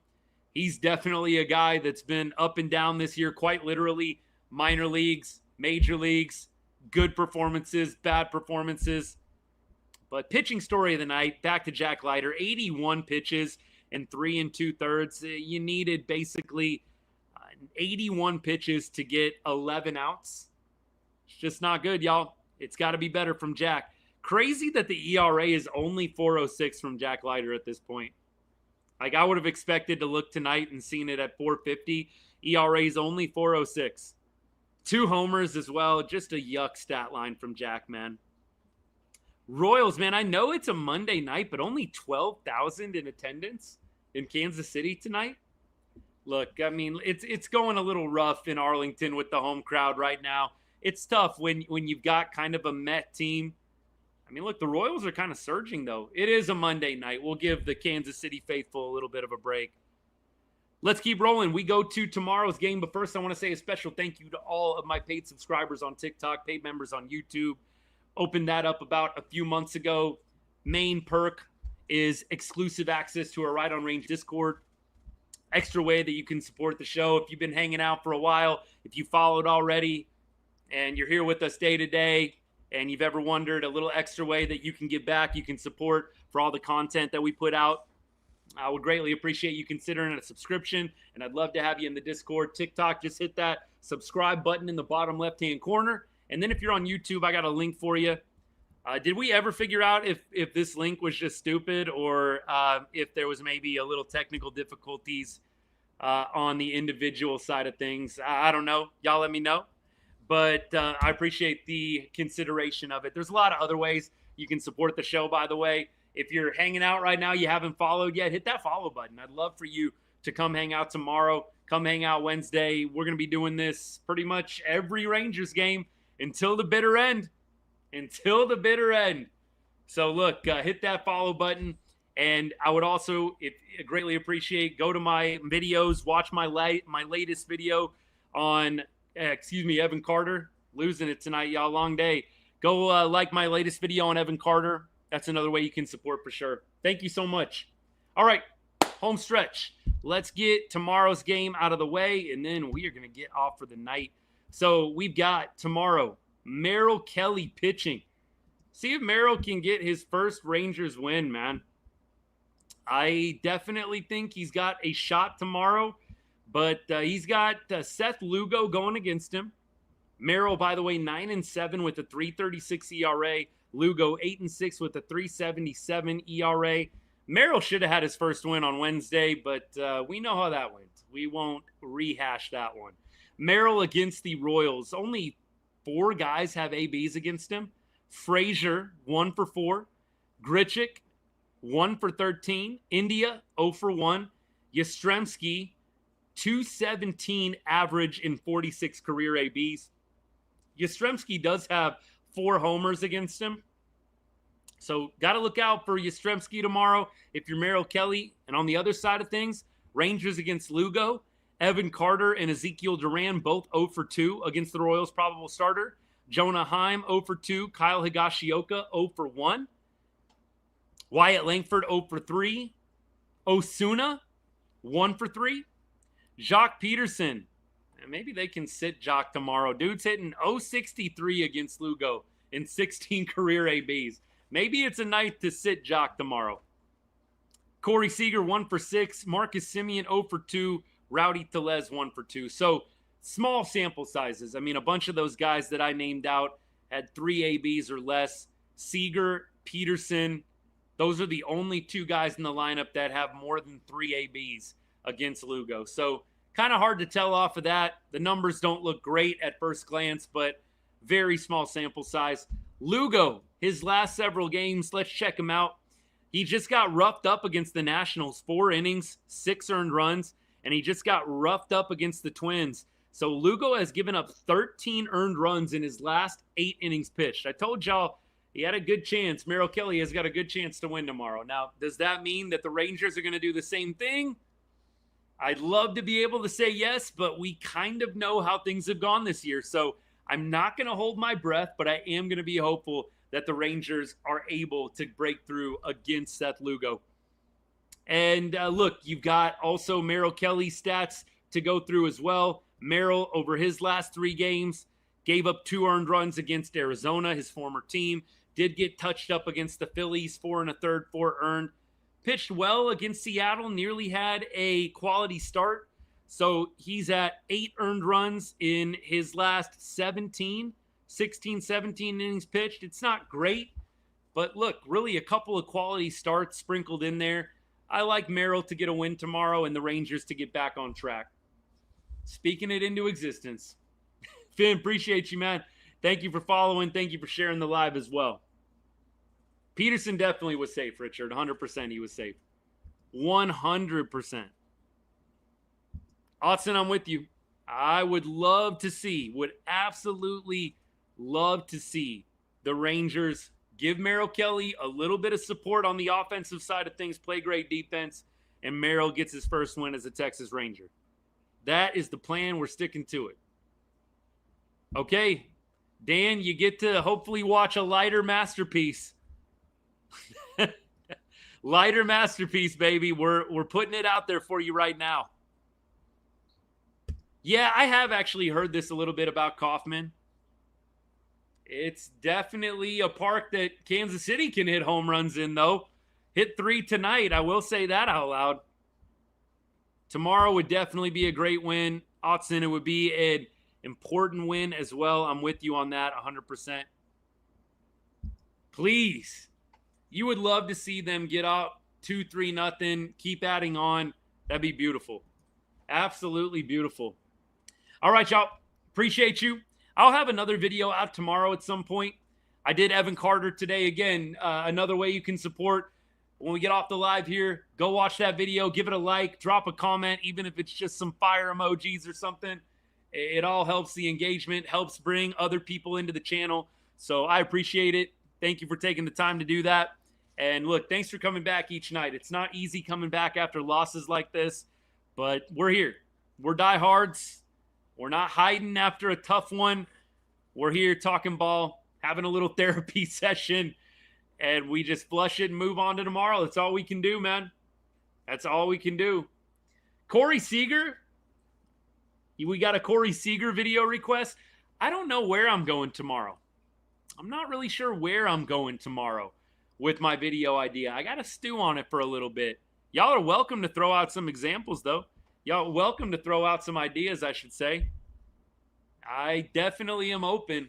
He's definitely a guy that's been up and down this year, quite literally. Minor leagues, major leagues, good performances, bad performances. But pitching story of the night, back to Jack Leiter, 81 pitches and 3 2/3. You needed basically 81 pitches to get 11 outs. It's just not good, y'all. It's got to be better from Jack. Crazy that the ERA is only 4.06 from Jack Leiter at this point. Like, I would have expected to look tonight and seen it at 4.50. ERA is only 4.06. 2 homers as well. Just a yuck stat line from Jack, man. Royals, man, I know it's a Monday night, but only 12,000 in attendance in Kansas City tonight. Look, I mean, it's going a little rough in Arlington with the home crowd right now. It's tough when you've got kind of a Met team. I mean, look, the Royals are kind of surging, though. It is a Monday night. We'll give the Kansas City faithful a little bit of a break. Let's keep rolling. We go to tomorrow's game, but first I want to say a special thank you to all of my paid subscribers on TikTok, paid members on YouTube. Opened that up about a few months ago. Main perk is exclusive access to our Right on Range Discord. Extra way that you can support the show. If you've been hanging out for a while, if you followed already, and you're here with us day to day, and you've ever wondered a little extra way that you can give back, you can support for all the content that we put out, I would greatly appreciate you considering a subscription, and I'd love to have you in the Discord. TikTok, just hit that subscribe button in the bottom left-hand corner. And then if you're on YouTube, I got a link for you. Did we ever figure out if this link was just stupid or if there was maybe a little technical difficulties on the individual side of things? I don't know. Y'all let me know. But I appreciate the consideration of it. There's a lot of other ways you can support the show, by the way. If you're hanging out right now, you haven't followed yet, hit that follow button. I'd love for you to come hang out tomorrow. Come hang out Wednesday. We're going to be doing this pretty much every Rangers game until the bitter end. Until the bitter end. So, look, hit that follow button. And I would also greatly appreciate, go to my videos, watch my latest video on, Evan Carter. Losing it tonight, y'all. Long day. Go like my latest video on Evan Carter. That's another way you can support for sure. Thank you so much. All right, home stretch. Let's get tomorrow's game out of the way, and then we are going to get off for the night. So we've got tomorrow, Merrill Kelly pitching. See if Merrill can get his first Rangers win, man. I definitely think he's got a shot tomorrow, but he's got Seth Lugo going against him. Merrill, by the way, 9-7 with a 3.36 ERA. Lugo 8-6 with a 3.77 ERA. Merrill should have had his first win on Wednesday, but we know how that went. We won't rehash that one. Merrill against the Royals. Only 4 guys have ABs against him. Frazier, 1 for 4. Grichuk, 1 for 13. India, 0 for 1. Yastrzemski, 217 average in 46 career ABs. Yastrzemski does have 4 homers against him. So got to look out for Yastrzemski tomorrow if you're Merrill Kelly. And on the other side of things, Rangers against Lugo. Evan Carter and Ezekiel Duran both 0 for 2 against the Royals' probable starter. Jonah Heim 0 for 2. Kyle Higashioka 0 for 1. Wyatt Langford 0 for 3. Osuna 1 for 3. Jacques Peterson. Maybe they can sit Jock tomorrow. Dude's hitting .063 against Lugo in 16 career ABs. Maybe it's a night to sit Jock tomorrow. Corey Seager, 1 for 6. Marcus Semien, 0 for 2. Rowdy Tellez, 1 for 2. So small sample sizes. I mean, a bunch of those guys that I named out had 3 ABs or less. Seager, Peterson, those are the only 2 guys in the lineup that have more than 3 ABs against Lugo. So kind of hard to tell off of that. The numbers don't look great at first glance, but very small sample size. Lugo, his last several games, let's check him out. He just got roughed up against the Nationals, 4 innings, 6 earned runs, and he just got roughed up against the Twins. So Lugo has given up 13 earned runs in his last 8 innings pitched. I told y'all he had a good chance. Merrill Kelly has got a good chance to win tomorrow. Now, does that mean that the Rangers are going to do the same thing? I'd love to be able to say yes, but we kind of know how things have gone this year. So I'm not going to hold my breath, but I am going to be hopeful that the Rangers are able to break through against Seth Lugo. And look, you've got also Merrill Kelly's stats to go through as well. Merrill, over his last 3 games, gave up 2 earned runs against Arizona, his former team. Did get touched up against the Phillies, 4 1/3, 4 earned. Pitched well against Seattle, nearly had a quality start. So he's at 8 earned runs in his last 16, 17 innings pitched. It's not great, but look, really a couple of quality starts sprinkled in there. I like Merrill to get a win tomorrow and the Rangers to get back on track. Speaking it into existence. Finn, appreciate you, man. Thank you for following. Thank you for sharing the live as well. Peterson definitely was safe, Richard. 100% he was safe. 100%. Austin, I'm with you. I would love to see, would absolutely love to see the Rangers give Merrill Kelly a little bit of support on the offensive side of things, play great defense, and Merrill gets his first win as a Texas Ranger. That is the plan. We're sticking to it. Okay, Dan, you get to hopefully watch a Leiter masterpiece. Leiter masterpiece, baby. We're putting it out there for you right now. Yeah, I have actually heard this a little bit about Kauffman. It's definitely a park that Kansas City can hit home runs in, though. Hit 3 tonight. I will say that out loud. Tomorrow would definitely be a great win. Otson, it would be an important win as well. I'm with you on that 100%. Please. You would love to see them get up 2-3-0, keep adding on. That'd be beautiful. Absolutely beautiful. All right, y'all. Appreciate you. I'll have another video out tomorrow at some point. I did Evan Carter today. Again, another way you can support when we get off the live here. Go watch that video. Give it a like. Drop a comment, even if it's just some fire emojis or something. It all helps the engagement, helps bring other people into the channel. So I appreciate it. Thank you for taking the time to do that. And look, thanks for coming back each night. It's not easy coming back after losses like this, but we're here. We're diehards. We're not hiding after a tough one. We're here talking ball, having a little therapy session, and we just flush it and move on to tomorrow. That's all we can do, man. That's all we can do. Corey Seager. We got a Corey Seager video request. I don't know where I'm going tomorrow. I'm not really sure where I'm going tomorrow with my video idea. I got to stew on it for a little bit. Y'all are welcome to throw out some examples, though. Y'all are welcome to throw out some ideas, I should say. I definitely am open.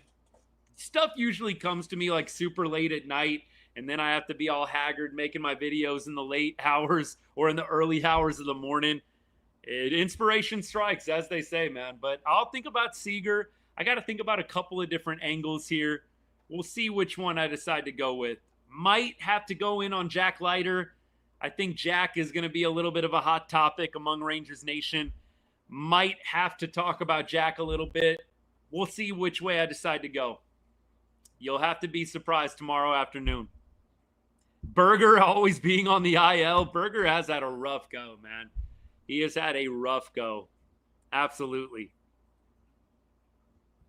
Stuff usually comes to me like super late at night, and then I have to be all haggard making my videos in the late hours or in the early hours of the morning. Inspiration strikes, as they say, man. But I'll think about Seager. I got to think about a couple of different angles here. We'll see which one I decide to go with. Might have to go in on Jack Leiter. I think Jack is going to be a little bit of a hot topic among Rangers Nation. Might have to talk about Jack a little bit. We'll see which way I decide to go. You'll have to be surprised tomorrow afternoon. Berger always being on the IL. Berger has had a rough go, man. He has had a rough go. Absolutely.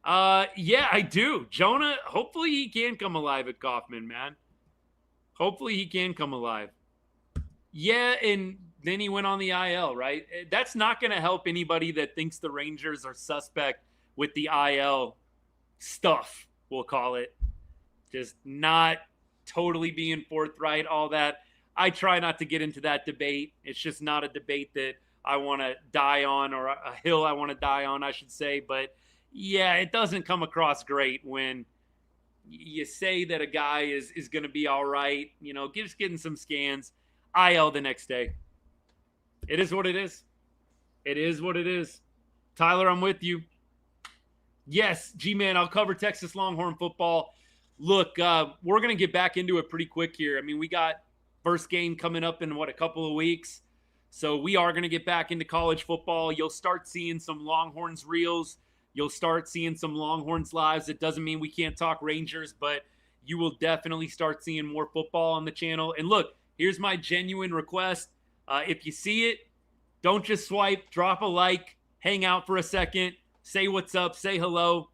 Yeah, I do. Jonah, hopefully he can come alive at Kauffman, man. Hopefully he can come alive. Yeah, and then he went on the IL, right? That's not going to help anybody that thinks the Rangers are suspect with the IL stuff, we'll call it. Just not totally being forthright, all that. I try not to get into that debate. It's just not a debate that I want to die on, or a hill I want to die on, I should say. But yeah, it doesn't come across great when you say that a guy is going to be all right, just getting some scans, IL the next day. It is what it is. It is what it is. Tyler, I'm with you. Yes, G-Man, I'll cover Texas Longhorn football. Look, we're going to get back into it pretty quick here. I mean, we got first game coming up in, a couple of weeks. So we are going to get back into college football. You'll start seeing some Longhorns reels. You'll start seeing some Longhorns lives. It doesn't mean we can't talk Rangers, but you will definitely start seeing more football on the channel. And look, here's my genuine request. If you see it, don't just swipe, drop a like, hang out for a second, say what's up, say hello.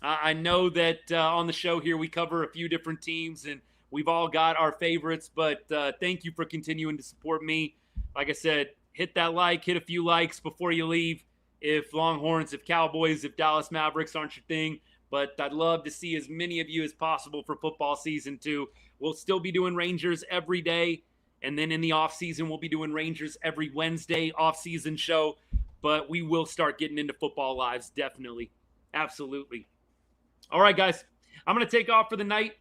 I know that on the show here we cover a few different teams, and we've all got our favorites, but thank you for continuing to support me. Like I said, hit that like, hit a few likes before you leave. If Longhorns, if Cowboys, if Dallas Mavericks aren't your thing, but I'd love to see as many of you as possible for football season 2. We'll still be doing Rangers every day, and then in the offseason, we'll be doing Rangers every Wednesday off-season show, but we will start getting into football lives, definitely. Absolutely. All right, guys, I'm going to take off for the night.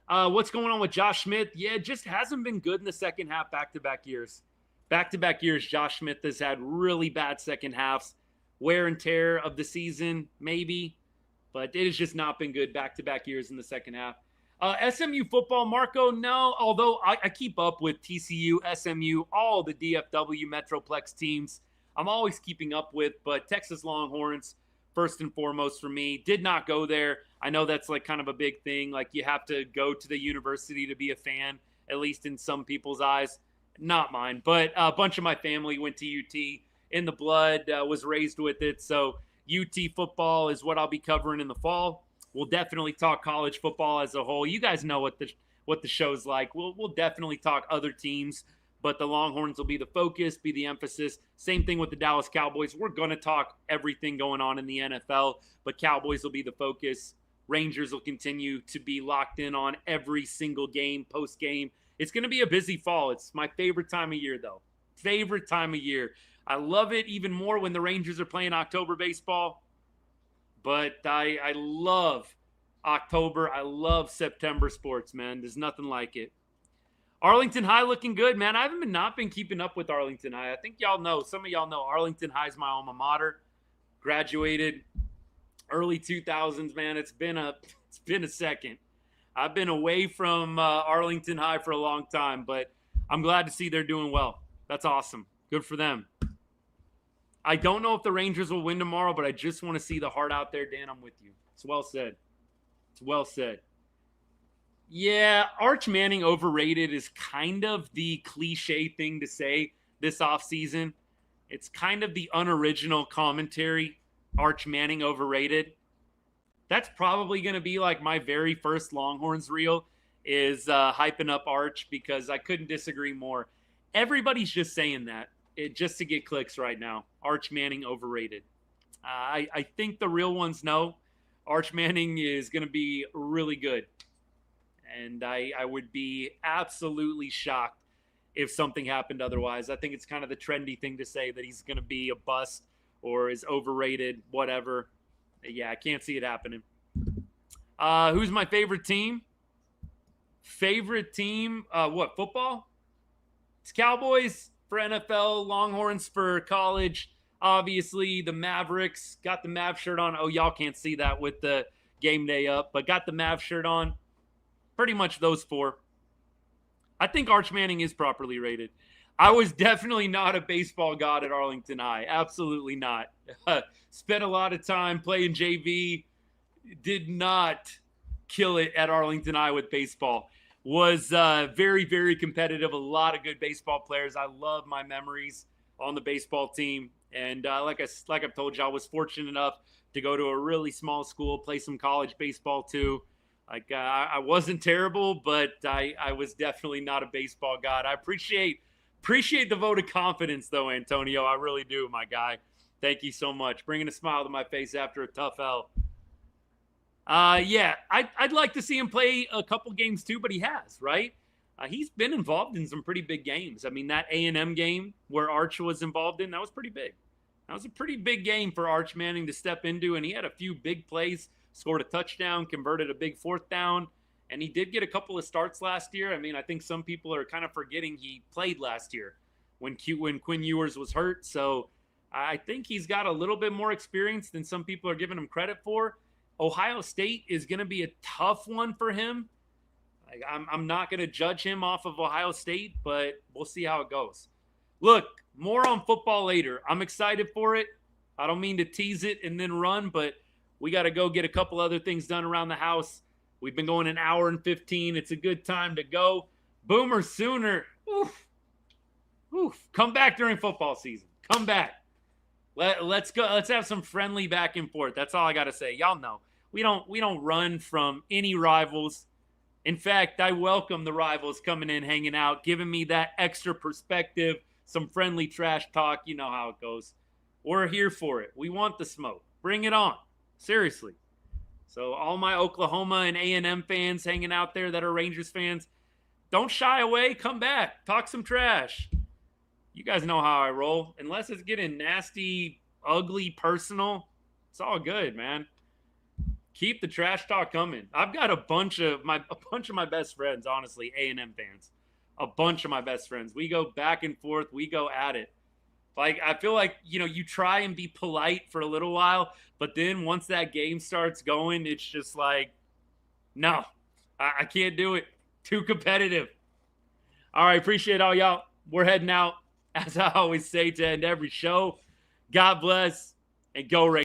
What's going on with Josh Smith? Yeah, it just hasn't been good in the second half back-to-back years. Back-to-back years, Josh Smith has had really bad second halves. Wear and tear of the season, maybe, but it has just not been good back-to-back years in the second half. SMU football, Marco, no, although I keep up with TCU, SMU, all the DFW Metroplex teams. I'm always keeping up with, but Texas Longhorns, first and foremost for me, did not go there. I know that's like kind of a big thing. Like you have to go to the university to be a fan, at least in some people's eyes. Not mine, but a bunch of my family went to UT. In the blood, was raised with it. So UT football is what I'll be covering in the fall. We'll definitely talk college football as a whole. You guys know what the show's like. We'll definitely talk other teams, but the Longhorns will be the focus, be the emphasis. Same thing with the Dallas Cowboys. We're going to talk everything going on in the NFL, but Cowboys will be the focus. Rangers will continue to be locked in on every single game, post-game. It's going to be a busy fall. It's my favorite time of year, though. Favorite time of year. I love it even more when the Rangers are playing October baseball, but I love October. I love September sports, man. There's nothing like it. Arlington High looking good, man. I haven't not been keeping up with Arlington High. I think y'all know, some of y'all know Arlington High is my alma mater. Graduated early 2000s, man. It's been a second. I've been away from Arlington High for a long time, but I'm glad to see they're doing well. That's awesome. Good for them. I don't know if the Rangers will win tomorrow, but I just want to see the heart out there. Dan, I'm with you. It's well said. It's well said. Yeah, Arch Manning overrated is kind of the cliche thing to say this offseason. It's kind of the unoriginal commentary, Arch Manning overrated. That's probably going to be like my very first Longhorns reel is hyping up Arch, because I couldn't disagree more. Everybody's just saying that. Just to get clicks right now. Arch Manning overrated. I think the real ones know Arch Manning is going to be really good. And I would be absolutely shocked if something happened otherwise. I think it's kind of the trendy thing to say that he's going to be a bust or is overrated, whatever. Yeah, I can't see it happening. Who's my favorite team? Favorite team? What, football? It's Cowboys for NFL, Longhorns for college. Obviously, the Mavericks. Got the Mav shirt on. Oh, y'all can't see that with the game day up, but got the Mav shirt on. Pretty much those four. I think Arch Manning is properly rated. I was definitely not a baseball god at Arlington High. Absolutely not. Spent a lot of time playing JV. Did not kill it at Arlington High with baseball. Was very, very competitive. A lot of good baseball players. I love my memories on the baseball team. And like I've told you, I was fortunate enough to go to a really small school, play some college baseball too. Like I wasn't terrible, but I was definitely not a baseball god. I appreciate the vote of confidence, though, Antonio. I really do, my guy. Thank you so much. Bringing a smile to my face after a tough L. Yeah, I'd like to see him play a couple games too, but he has, right? He's been involved in some pretty big games. I mean, that A&M game where Arch was involved in, that was pretty big. That was a pretty big game for Arch Manning to step into, and he had a few big plays, scored a touchdown, converted a big 4th down, and he did get a couple of starts last year. I mean, I think some people are kind of forgetting he played last year when Quinn Ewers was hurt. So I think he's got a little bit more experience than some people are giving him credit for. Ohio State is going to be a tough one for him. Like, I'm not going to judge him off of Ohio State, but we'll see how it goes. Look, more on football later. I'm excited for it. I don't mean to tease it and then run, but we got to go get a couple other things done around the house. We've been going an hour and 15. It's a good time to go. Boomer Sooner. Oof. Oof. Come back during football season. Come back. Let's go. Let's have some friendly back and forth. That's all I got to say. Y'all know we don't run from any rivals. In fact, I welcome the rivals coming in, hanging out, giving me that extra perspective, some friendly trash talk. You know how it goes. We're here for it. We want the smoke. Bring it on. Seriously. So all my Oklahoma and A&M fans hanging out there that are Rangers fans, don't shy away. Come back. Talk some trash. You guys know how I roll. Unless it's getting nasty, ugly, personal, it's all good, man. Keep the trash talk coming. I've got a bunch of my best friends, honestly, A&M fans. A bunch of my best friends. We go back and forth. We go at it. Like, I feel like, you try and be polite for a little while, but then once that game starts going, it's just like, no, I can't do it. Too competitive. All right, appreciate all y'all. We're heading out. As I always say to end every show, God bless and go Rangers.